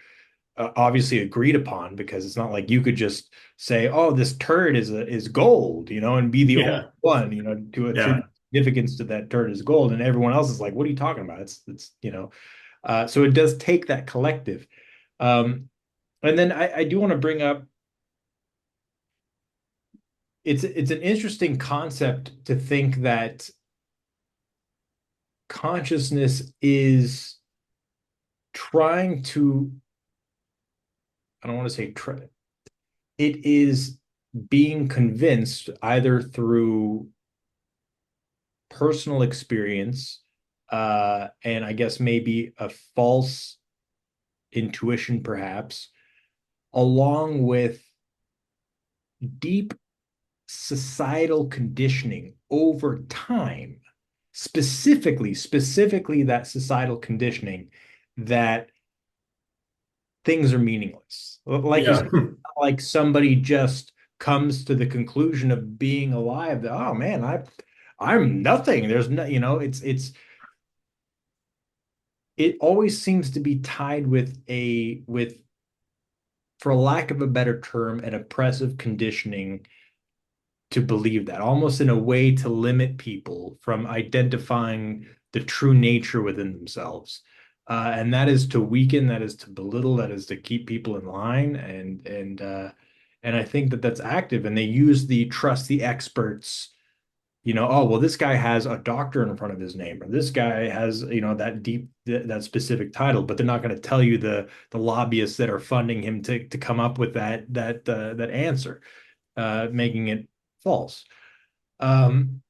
obviously agreed upon because it's not like you could just say, "Oh, this turd is gold," and be the only Yeah, one, to yeah. significance to that dirt is gold, and everyone else is like, what are you talking about? It's so it does take that collective. Um, and then I do want to bring up it's an interesting concept to think that consciousness is trying to, I don't want to say try, it is being convinced either through personal experience, and I guess maybe a false intuition, perhaps, along with deep societal conditioning over time, specifically that societal conditioning that things are meaningless. Like you Yeah. said, like somebody just comes to the conclusion of being alive that, oh man, I'm nothing. There's no, it always seems to be tied with, for lack of a better term, an oppressive conditioning to believe that, almost in a way to limit people from identifying the true nature within themselves. And that is to weaken, that is to belittle, that is to keep people in line. And I think that that's active. And they use the trust the experts. Oh, well, this guy has a doctor in front of his name, or this guy has, that specific title, but they're not going to tell you the lobbyists that are funding him to come up with that answer, making it false. Um,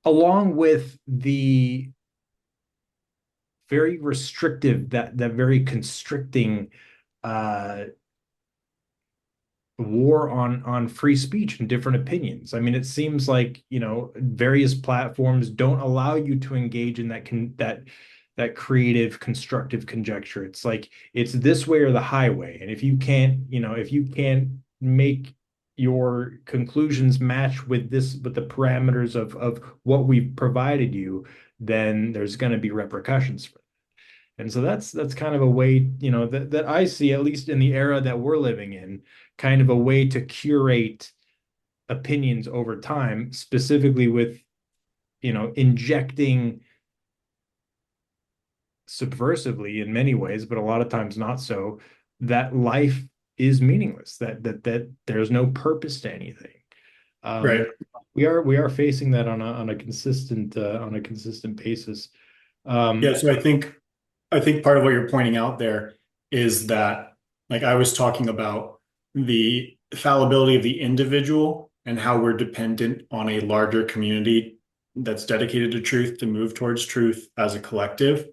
Along with the very restrictive, that very constricting uh, war on free speech and different opinions. I mean, it seems like, various platforms don't allow you to engage in that creative, constructive conjecture. It's like it's this way or the highway. And if you can't make your conclusions match with the parameters of what we've provided you, then there's going to be repercussions for it. And so that's kind of a way, that I see, at least in the era that we're living in, kind of a way to curate opinions over time, specifically with, injecting subversively in many ways, but a lot of times not so, that life is meaningless, that there's no purpose to anything. Right. And we are facing that on a consistent basis. Yeah. Um, So I think part of what you're pointing out there is that, like I was talking about the fallibility of the individual and how we're dependent on a larger community that's dedicated to truth to move towards truth as a collective.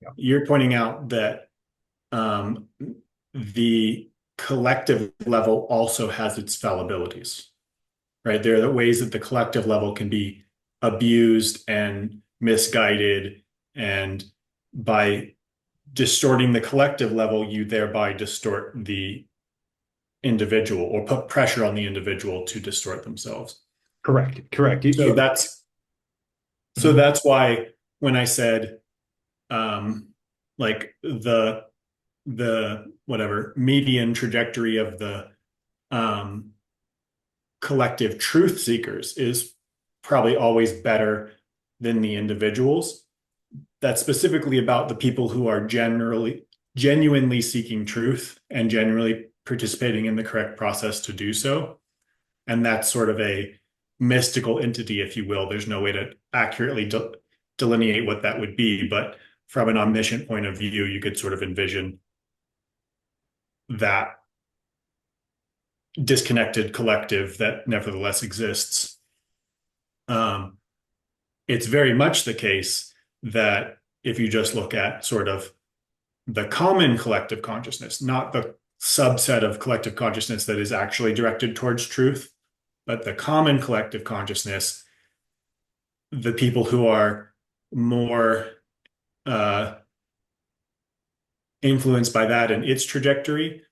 yeah, You're pointing out that um, the collective level also has its fallibilities, right? There are the ways that the collective level can be abused and misguided, and by distorting the collective level, you thereby distort the individual or put pressure on the individual to distort themselves. correct. So that's so Mhm. that's why when I said um like the whatever median trajectory of the um collective truth seekers is probably always better than the individuals. That's specifically about the people who are generally genuinely seeking truth and genuinely participating in the correct process to do so. And that's sort of a mystical entity, if you will. There's no way to accurately delineate what that would be, but from an omniscient point of view, you could sort of envision that disconnected collective that nevertheless exists. Um, it's very much the case that if you just look at sort of the common collective consciousness, not the subset of collective consciousness that is actually directed towards truth, but the common collective consciousness, the people who are more uh, influenced by that and its trajectory,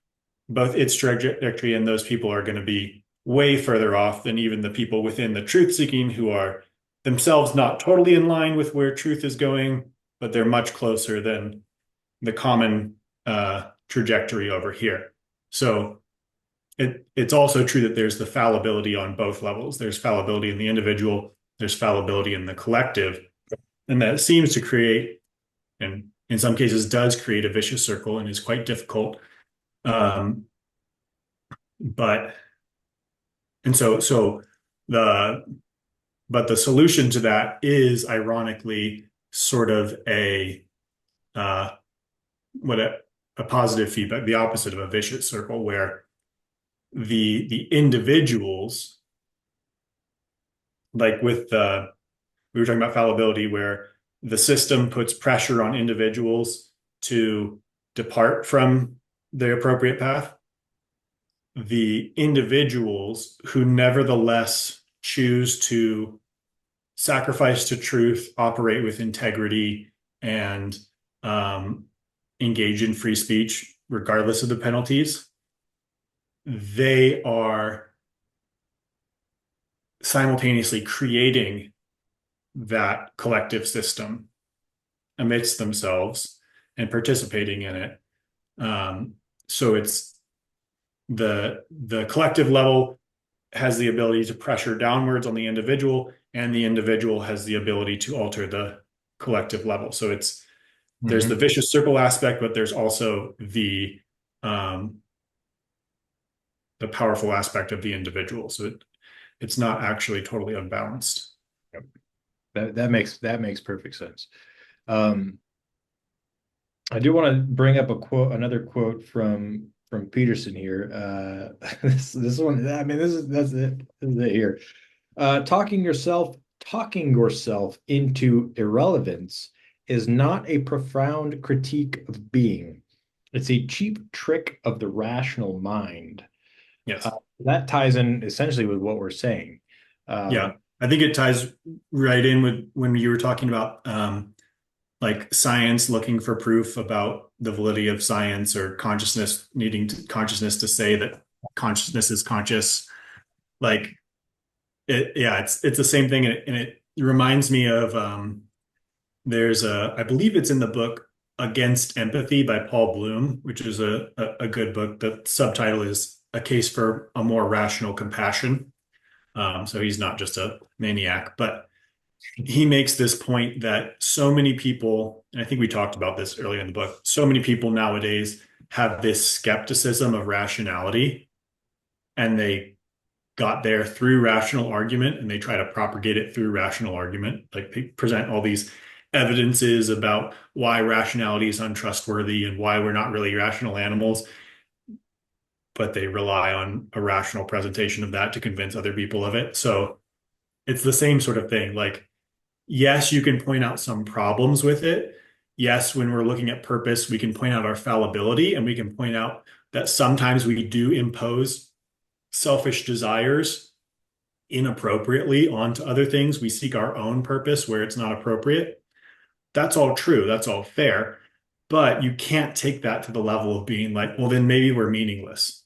both its trajectory and those people are going to be way further off than even the people within the truth seeking who are themselves not totally in line with where truth is going, but they're much closer than the common trajectory over here. So it's also true that there's the fallibility on both levels. There's fallibility in the individual, there's fallibility in the collective. And that seems to create, and in some cases does create, a vicious circle and is quite difficult. Um, but and so the but the solution to that is ironically sort of uh, what a positive feedback, the opposite of a vicious circle, where the individuals, like with the we were talking about fallibility, where the system puts pressure on individuals to depart from the appropriate path. The individuals who nevertheless choose to sacrifice to truth, operate with integrity, and um, engage in free speech, regardless of the penalties, they are simultaneously creating that collective system amidst themselves and participating in it. So it's the collective level has the ability to pressure downwards on the individual, and the individual has the ability to alter the collective level. So it's there's the Mhm. vicious circle aspect, but there's also the powerful aspect of the individual. So it's not actually totally unbalanced. Yep. That makes perfect sense. Um, I do want to bring up another quote from Peterson here. This one, I mean, that's it. This is it here. Talking yourself into irrelevance is not a profound critique of being. It's a cheap trick of the rational mind. Uh, Yes. that ties in essentially with what we're saying. Yeah. Um, I think it ties right in with when you were talking about like science looking for proof about the validity of science, or consciousness to say that consciousness is conscious. Like yeah, it's the same thing, and it reminds me of there's I believe it's in the book Against Empathy by Paul Bloom, which is a good book. The subtitle is A Case for a More Rational Compassion. So he's not just a maniac, but he makes this point that so many people, and I think we talked about this earlier in the book, so many people nowadays have this skepticism of rationality, and they got there through rational argument, and they try to propagate it through rational argument. Like they present all these evidences about why rationality is untrustworthy and why we're not really rational animals, but they rely on a rational presentation of that to convince other people of it. So it's the same sort of thing. Like, yes, you can point out some problems with it. Yes, when we're looking at purpose, we can point out our fallibility, and we can point out that sometimes we do impose selfish desires inappropriately onto other things. We seek our own purpose where it's not appropriate. That's all true. That's all fair. But you can't take that to the level of being like, well, then maybe we're meaningless.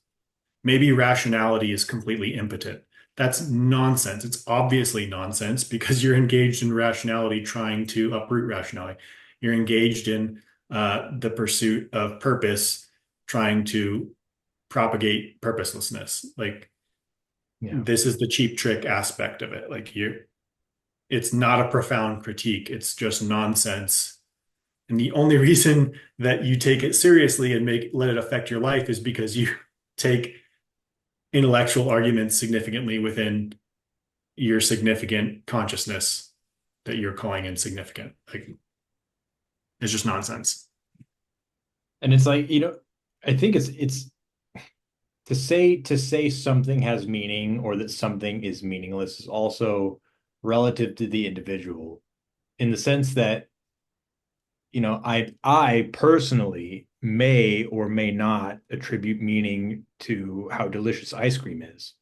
Maybe rationality is completely impotent. That's nonsense. It's obviously nonsense because you're engaged in rationality trying to uproot rationality. You're engaged in the pursuit of purpose, trying to propagate purposelessness. Like, yeah. this is the cheap trick aspect of it. Like, it's not a profound critique. It's just nonsense. And the only reason that you take it seriously and let it affect your life is because you take intellectual arguments significantly within your significant consciousness that you're calling insignificant. Like, it's just nonsense. And it's like, I think it's to say something has meaning or that something is meaningless is also relative to the individual in the sense that, I personally may or may not attribute meaning to how delicious ice cream is.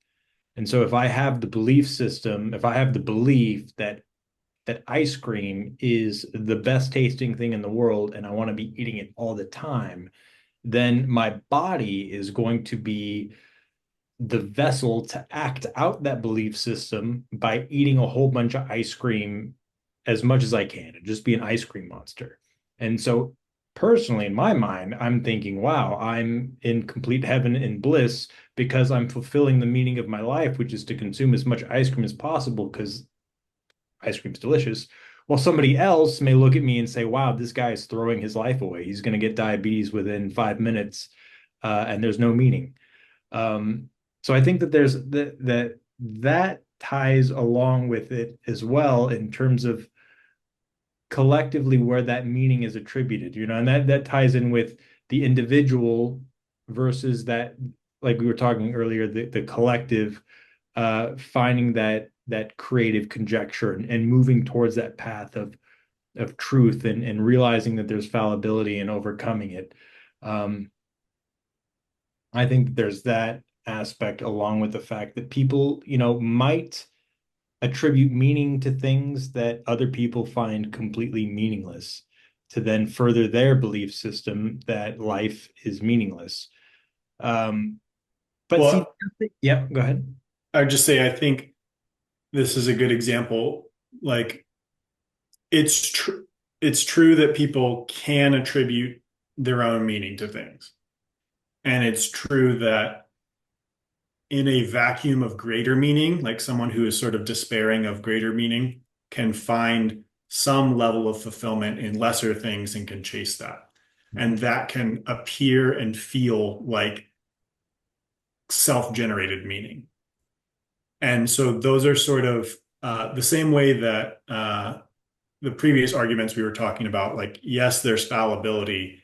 And so if I have the belief system, if I have the belief that ice cream is the best tasting thing in the world and I want to be eating it all the time, then my body is going to be the vessel to act out that belief system by eating a whole bunch of ice cream as much as I can and just be an ice cream monster. And so, personally, in my mind, I'm thinking, wow, I'm in complete heaven and bliss because I'm fulfilling the meaning of my life, which is to consume as much ice cream as possible because ice cream's delicious. While somebody else may look at me and say, wow, this guy is throwing his life away. He's going to get diabetes within 5 minutes, and there's no meaning. Um, so I think that there's that ties along with it as well in terms of collectively where that meaning is attributed, and that ties in with the individual versus that, like we were talking earlier, the collective finding that creative conjecture and moving towards that path of truth and realizing that there's fallibility and overcoming it. Um, I think there's that aspect along with the fact that people, might attribute meaning to things that other people find completely meaningless to then further their belief system that life is meaningless. Um, but see, Well, yeah, go ahead. I would just say I think this is a good example. Like it's true that people can attribute their own meaning to things. And it's true that in a vacuum of greater meaning, like someone who is sort of despairing of greater meaning can find some level of fulfillment in lesser things and can chase that. And that can appear and feel like self-generated meaning. And so those are sort of the same way that the previous arguments we were talking about, like, yes, there's fallibility,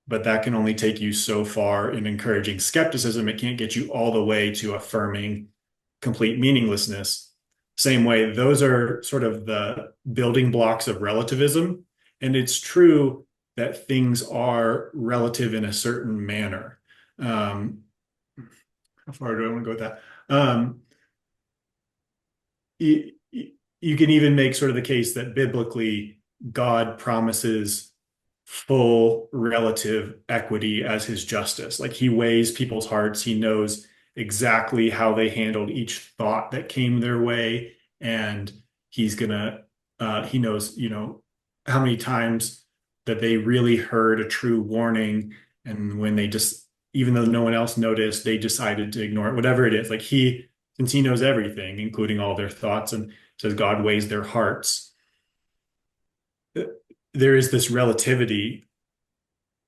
but that can only take you so far in encouraging skepticism. It can't get you all the way to affirming complete meaninglessness. Same way, those are sort of the building blocks of relativism. And it's true that things are relative in a certain manner. Um, how far do I want to go with that? You, you can even make sort of the case that biblically God promises full relative equity as his justice. Like he weighs people's hearts. He knows exactly how they handled each thought that came their way. And he knows, how many times that they really heard a true warning. And when they just, even though no one else noticed, they decided to ignore it, whatever it is. Like since he knows everything, including all their thoughts, and says God weighs their hearts, there is this relativity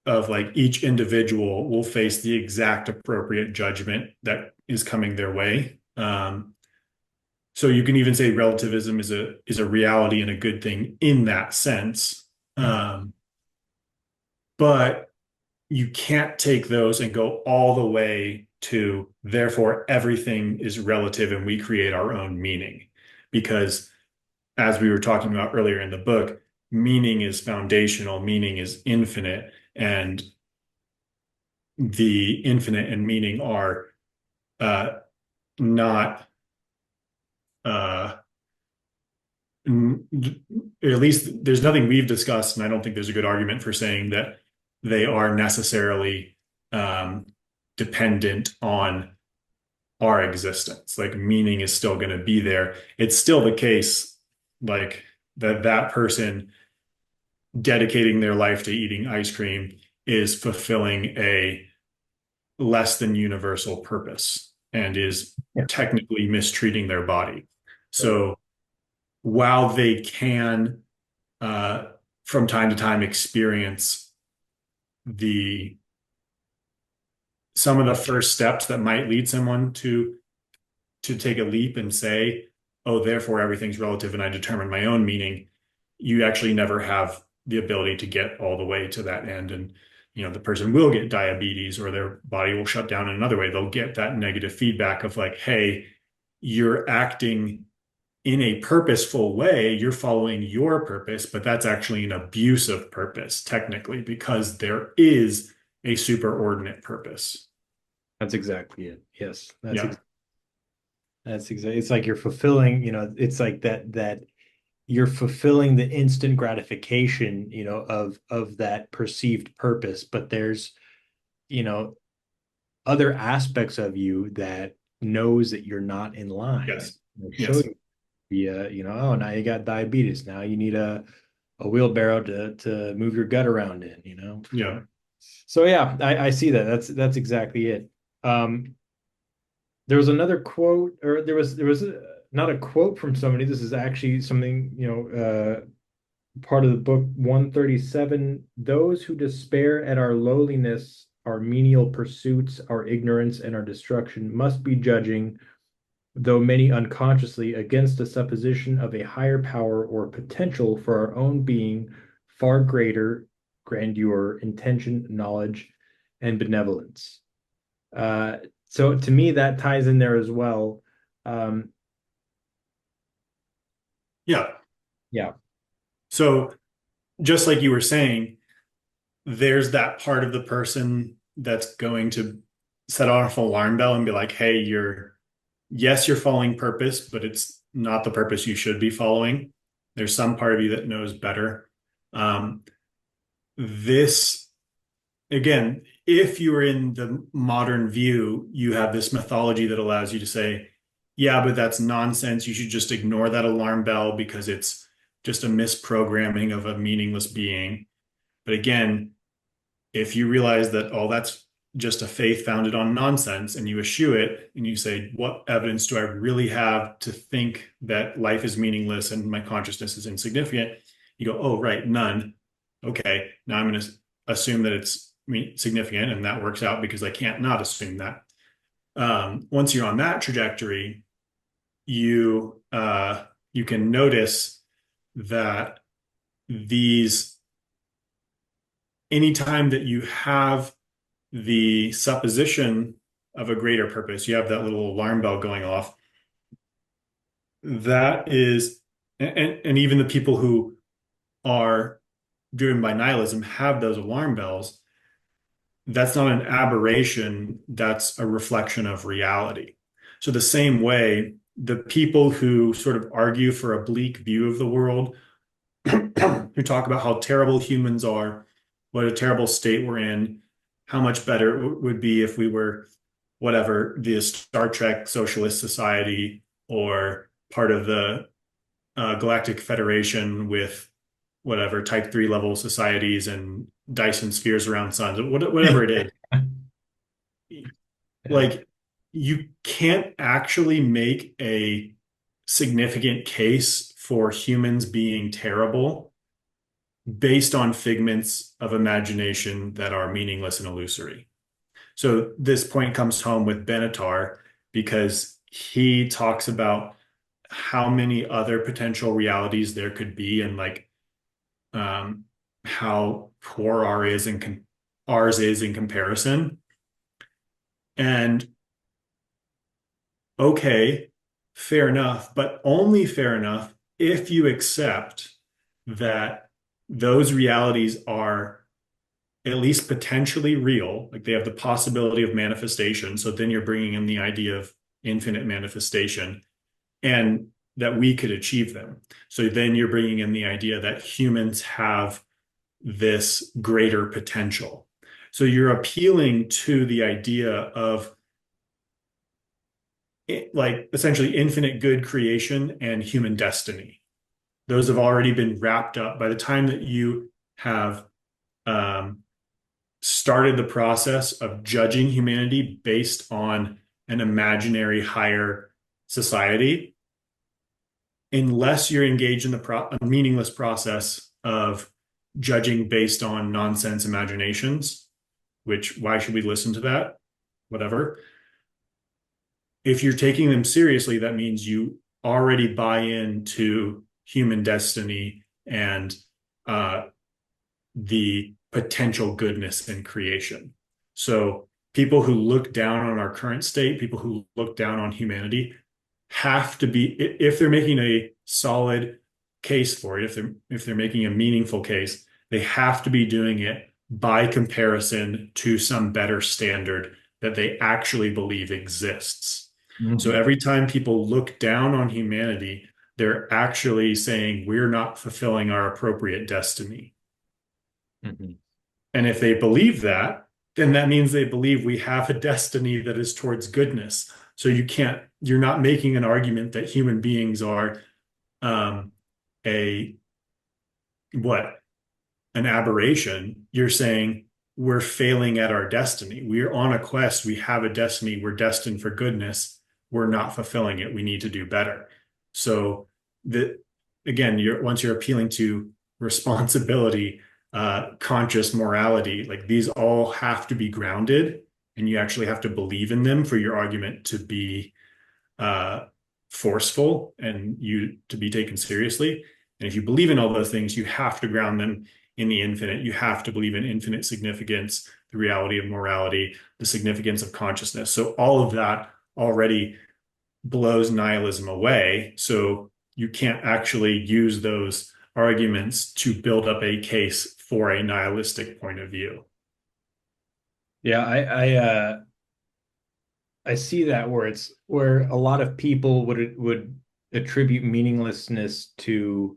of like each individual will face the exact appropriate judgment that is coming their way. So you can even say relativism is a reality and a good thing in that sense. Um, but you can't take those and go all the way to therefore everything is relative and we create our own meaning. Because as we were talking about earlier in the book, meaning is foundational, meaning is infinite, and the infinite and meaning are uh, not, uh, at least there's nothing we've discussed, and I don't think there's a good argument for saying that they are necessarily um, dependent on our existence. Like meaning is still going to be there. It's still the case, like that person dedicating their life to eating ice cream is fulfilling a less than universal purpose and is Yeah. technically mistreating their body. So while they can, uh, from time to time, experience the some of the first steps that might lead someone to take a leap and say, "Oh, therefore everything's relative, and I determine my own meaning," you actually never have the ability to get all the way to that end. And the person will get diabetes or their body will shut down in another way. They'll get that negative feedback of like, hey, you're acting in a purposeful way, you're following your purpose, but that's actually an abuse of purpose, technically, because there is a superordinate purpose. That's exactly it. Yes, Yeah. that's exactly. It's like you're fulfilling. It's like that you're fulfilling the instant gratification, of that perceived purpose. But there's, you know, other aspects of you that knows that you're not in line. Yes. Show Yes. you via, oh, now you got diabetes. Now you need a wheelbarrow to move your gut around in. Yeah. So yeah, I see that. That's exactly it. There was another quote, or there was not a quote from somebody. This is actually something, part of the book 137. Those who despair at our lowliness, our menial pursuits, our ignorance, and our destruction must be judging, though many unconsciously, against a supposition of a higher power or potential for our own being far greater grandeur, intention, knowledge, and benevolence. Uh, so to me, that ties in there as well. Um, Yeah. yeah, So just like you were saying, there's that part of the person that's going to set off an alarm bell and be like, hey, yes, you're following purpose, but it's not the purpose you should be following. There's some part of you that knows better. Um, this, again, if you're in the modern view, you have this mythology that allows you to say, yeah, but that's nonsense. You should just ignore that alarm bell because it's just a misprogramming of a meaningless being. But again, if you realize that, oh, that's just a faith founded on nonsense, and you eschew it and you say, what evidence do I really have to think that life is meaningless and my consciousness is insignificant? You go, oh, right, none. Okay, now I'm going to assume that it's significant, and that works out because I can't not assume that. Once you're on that trajectory, you can notice that these anytime that you have the supposition of a greater purpose, you have that little alarm bell going off. That is, and even the people who are driven by nihilism have those alarm bells. That's not an aberration, that's a reflection of reality. So, the same way, the people who sort of argue for a bleak view of the world, who talk about how terrible humans are, what a terrible state we're in, how much better it would be if we were whatever, the Star Trek Socialist Society or part of the Galactic Federation with whatever type 3 level societies and Dyson spheres around suns, whatever it is. yeah. Like, you can't actually make a significant case for humans being terrible based on figments of imagination that are meaningless and illusory. So this point comes home with Benatar because he talks about how many other potential realities there could be, and like um, how poor ours is in comparison. And okay, fair enough, but only fair enough if you accept that those realities are at least potentially real, like they have the possibility of manifestation. So then you're bringing in the idea of infinite manifestation and that we could achieve them. So then you're bringing in the idea that humans have this greater potential. So you're appealing to the idea of like essentially infinite good creation and human destiny. Those have already been wrapped up by the time that you have um, started the process of judging humanity based on an imaginary higher society. Unless you're engaged in a meaningless process of judging based on nonsense imaginations, which why should we listen to that? Whatever. If you're taking them seriously, that means you already buy into human destiny and uh, the potential goodness in creation. So people who look down on our current state, people who look down on humanity, have to be, if they're making a solid case for it, if they're making a meaningful case, they have to be doing it by comparison to some better standard that they actually believe exists. So Mhm. every time people look down on humanity, they're actually saying we're not fulfilling our appropriate destiny. Mhm. And if they believe that, then that means they believe we have a destiny that is towards goodness. So you're not making an argument that human beings are um, a what, an aberration. You're saying we're failing at our destiny. We're on a quest. We have a destiny. We're destined for goodness. We're not fulfilling it. We need to do better. So that again, once you're appealing to responsibility, conscious morality, like these all have to be grounded, and you actually have to believe in them for your argument to be uh, forceful and you to be taken seriously. And if you believe in all those things, you have to ground them in the infinite. You have to believe in infinite significance, the reality of morality, the significance of consciousness. So all of that already blows nihilism away. So you can't actually use those arguments to build up a case for a nihilistic point of view. Yeah, I see that where it's where a lot of people would attribute meaninglessness to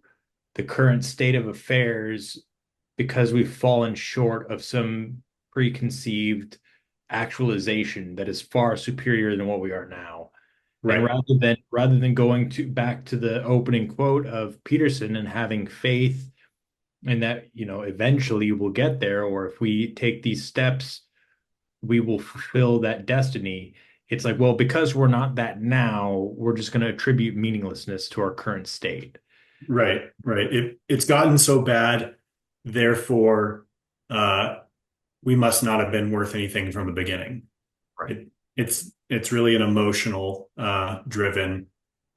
the current state of affairs because we've fallen short of some preconceived actualization that is far superior than what we are now. And Right. rather than going to back to the opening quote of Peterson and having faith in that, eventually we'll get there, or if we take these steps, we will fulfill that destiny. It's like, well, because we're not that now, we're just going to attribute meaninglessness to our current state. Right, right. It's gotten so bad, therefore, uh, we must not have been worth anything from the beginning. Right. It's really an emotional, driven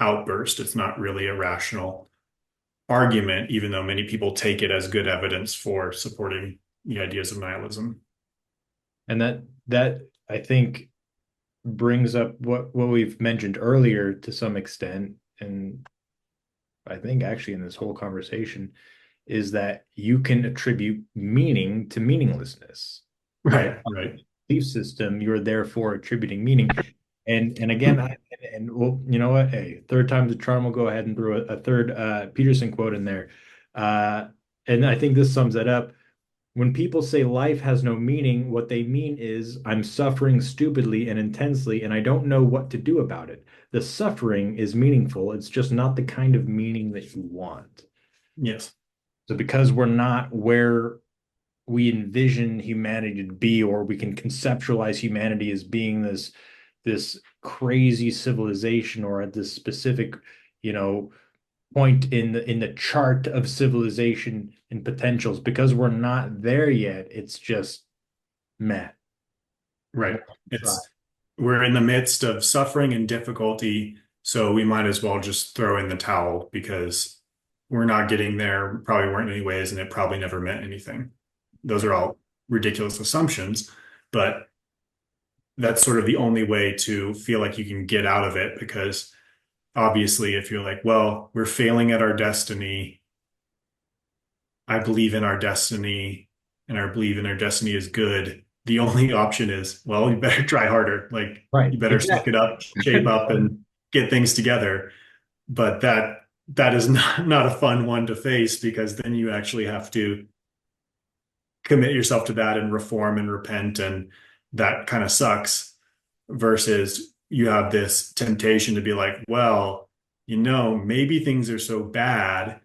outburst. It's not really a rational argument, even though many people take it as good evidence for supporting the ideas of nihilism. And that I think brings up what we've mentioned earlier to some extent, and I think actually in this whole conversation is that you can attribute meaning to meaninglessness. By Right, right. belief system, you're therefore attributing meaning. And again, well, you know what? Hey, third time's a charm. We'll go ahead and throw a third Peterson quote in there. Uh, and I think this sums that up. When people say life has no meaning, what they mean is I'm suffering stupidly and intensely, and I don't know what to do about it. The suffering is meaningful. It's just not the kind of meaning that you want. Yes, So because we're not where we envision humanity to be, or we can conceptualize humanity as being this crazy civilization, or at this specific, you know, point in the chart of civilization and potentials, because we're not there yet, it's just meh. right. We'll try. It's we're in the midst of suffering and difficulty, so we might as well just throw in the towel because we're not getting there, probably weren't anyways, and it probably never meant anything. Those are all ridiculous assumptions, but that's sort of the only way to feel like you can get out of it because obviously if you're like, well, we're failing at our destiny, I believe in our destiny and I believe in our destiny is good. The only option is, well, you better try harder. Like Right, you better suck exactly. it up, shape up and get things together. But that is not a fun one to face because then you actually have to commit yourself to that and reform and repent and that kind of sucks versus you have this temptation to be like, well, maybe things are so bad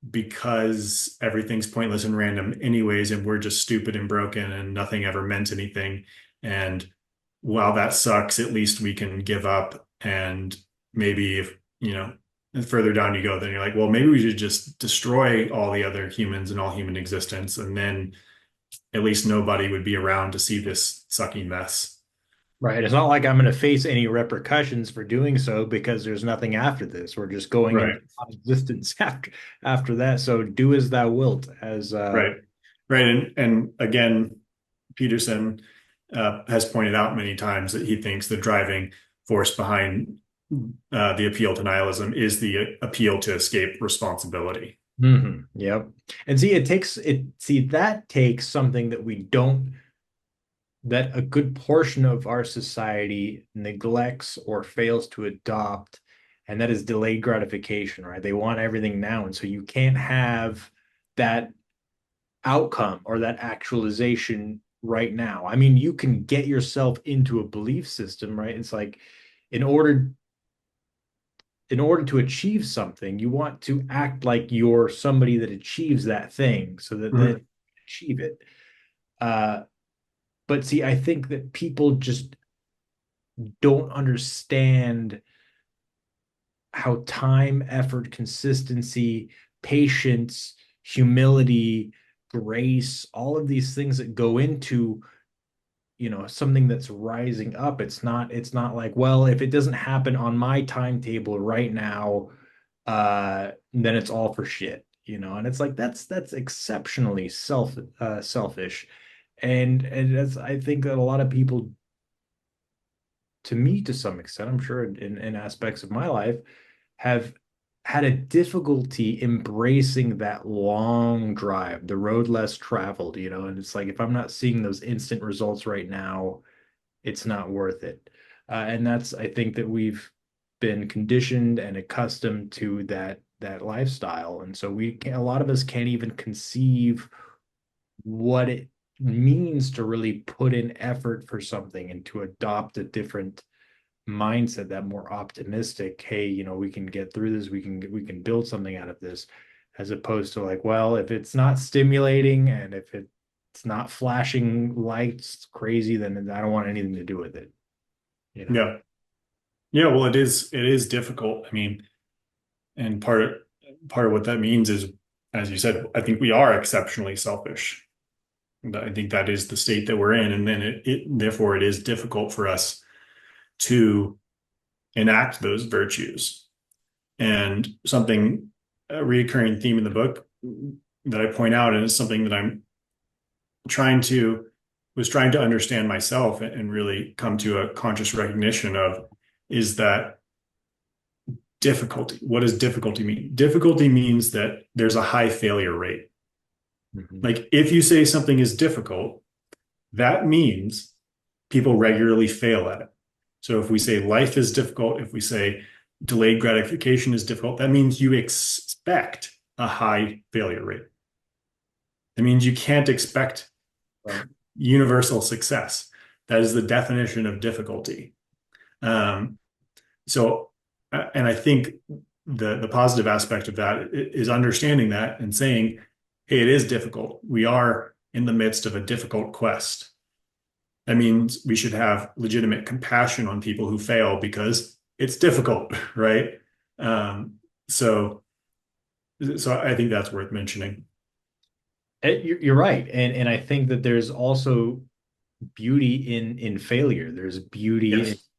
because everything's pointless and random anyways, and we're just stupid and broken and nothing ever meant anything. And while that sucks, at least we can give up. And maybe if, and further down you go, then you're like, well, maybe we should just destroy all the other humans and all human existence. And then at least nobody would be around to see this sucky mess. Right. It's not like I'm going to face any repercussions for doing so because there's nothing after this. We're just going into Right. non-existence after that. So do as thou wilt, as Right. Right. And again, Peterson has pointed out many times that he thinks the driving force behind the appeal to nihilism is the appeal to escape responsibility. Yep. And see, that takes something that we don't, that a good portion of our society neglects or fails to adopt, and that is delayed gratification, right? They want everything now. And so you can't have that outcome or that actualization right now. I mean, you can get yourself into a belief system, right? It's like in order in order to achieve something, you want to act like you're somebody that achieves that thing so that then Mhm. you achieve it. Uh, but see, I think that people just don't understand how time, effort, consistency, patience, humility, grace, all of these things that go into, something that's rising up. It's not like, well, if it doesn't happen on my timetable right now, then it's all for shit, and it's like that's exceptionally selfish. And that's, I think that a lot of people, to me, to some extent, I'm sure in aspects of my life, have had a difficulty embracing that long drive, the road less traveled, and it's like, if I'm not seeing those instant results right now, it's not worth it. And that's, I think that we've been conditioned and accustomed to that lifestyle. And so a lot of us can't even conceive what it means to really put in effort for something and to adopt a different mindset, that more optimistic, hey, we can get through this, we can build something out of this, as opposed to like, well, if it's not stimulating and if it's not flashing lights crazy, then I don't want anything to do with it, you know. Yeah. Yeah, well, it is difficult. I mean, and part of what that means is, as you said, I think we are exceptionally selfish. I think that is the state that we're in, and then therefore it is difficult for us to enact those virtues. And something, a recurring theme in the book that I point out, and it's something that I'm trying to trying to understand myself and really come to a conscious recognition of, is that difficulty. What does difficulty mean? Difficulty means that there's a high failure rate. Mhm. Like if you say something is difficult, that means people regularly fail at it. So if we say life is difficult, if we say delayed gratification is difficult, that means you expect a high failure rate. It means you can't expect Right. universal success. That is the definition of difficulty. Um, so, and I think the positive aspect of that is understanding that and saying, hey, it is difficult. We are in the midst of a difficult quest. That means we should have legitimate compassion on people who fail because it's difficult, right? Um, so, so I think that's worth mentioning. You're right, and I think that there's also beauty in failure. There's beauty Yes.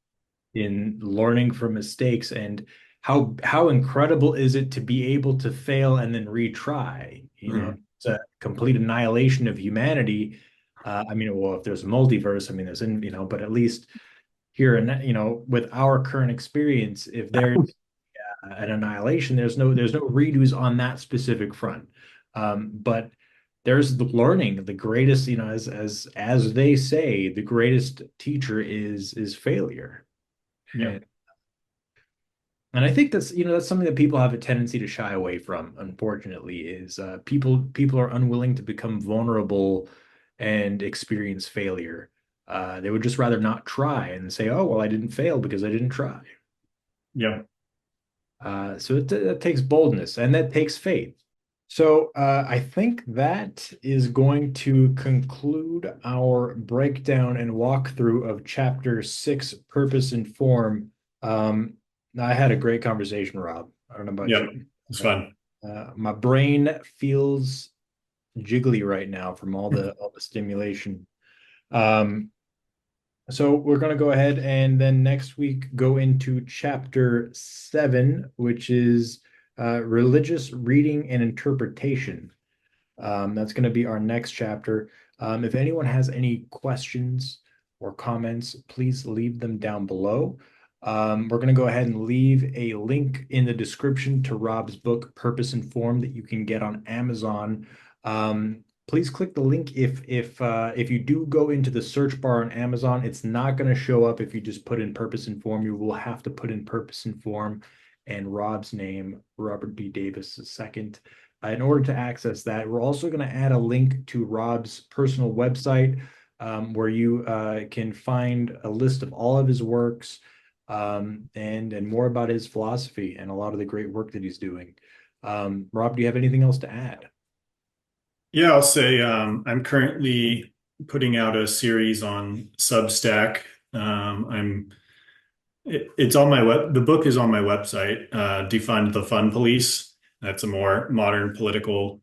in learning from mistakes, and how incredible is it to be able to fail and then retry. Mhm. It's a complete annihilation of humanity. I mean, well, if there's a multiverse, I mean, but at least here, and with our current experience, if there's an annihilation, there's no redos on that specific front. But there's the learning. The greatest, as they say, the greatest teacher is failure. Yeah. And I think that's something that people have a tendency to shy away from, unfortunately, is people are unwilling to become vulnerable and experience failure. They would just rather not try and say, oh, well, I didn't fail because I didn't try. Yeah. So it takes boldness and that takes faith. So I think that is going to conclude our breakdown and walkthrough of chapter 6, Purpose and Form. Um, I had a great conversation, Rob. I don't know about Yeah. you. It's Uh, fun. my brain feels jiggly right now from all the stimulation. Um, so we're going to go ahead and then next week go into chapter 7, which is religious reading and interpretation. That's going to be our next chapter. If anyone has any questions or comments, please leave them down below. We're going to go ahead and leave a link in the description to Rob's book, Purpose and Form, that you can get on Amazon. Please click the link if you do go into the search bar on Amazon. It's not going to show up if you just put in Purpose and Form. You will have to put in Purpose and Form and Rob's name, Robert B. Davis II. In order to access that, we're also going to add a link to Rob's personal website, where you can find a list of all of his works, and more about his philosophy and a lot of the great work that he's doing. Rob, do you have anything else to add? Yeah, I'll say I'm currently putting out a series on Substack. I'm It's on my web. The book is on my website. Defund the Fun Police. That's a more modern political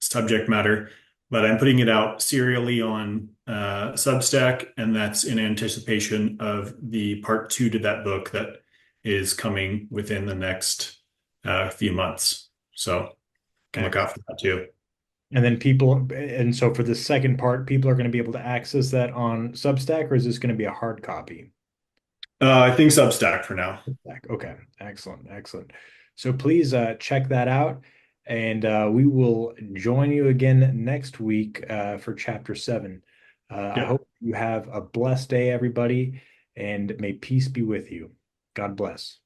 subject matter, but I'm putting it out serially on Substack, and that's in anticipation of the part two to that book that is coming within the next few months. So can look Excellent. out for that too. And then and so for the second part, people are going to be able to access that on Substack, or is this going to be a hard copy? I think Substack for now. Okay, excellent, excellent. So please check that out, and we will join you again next week for chapter 7. I Yeah. hope you have a blessed day, everybody, and may peace be with you. God bless.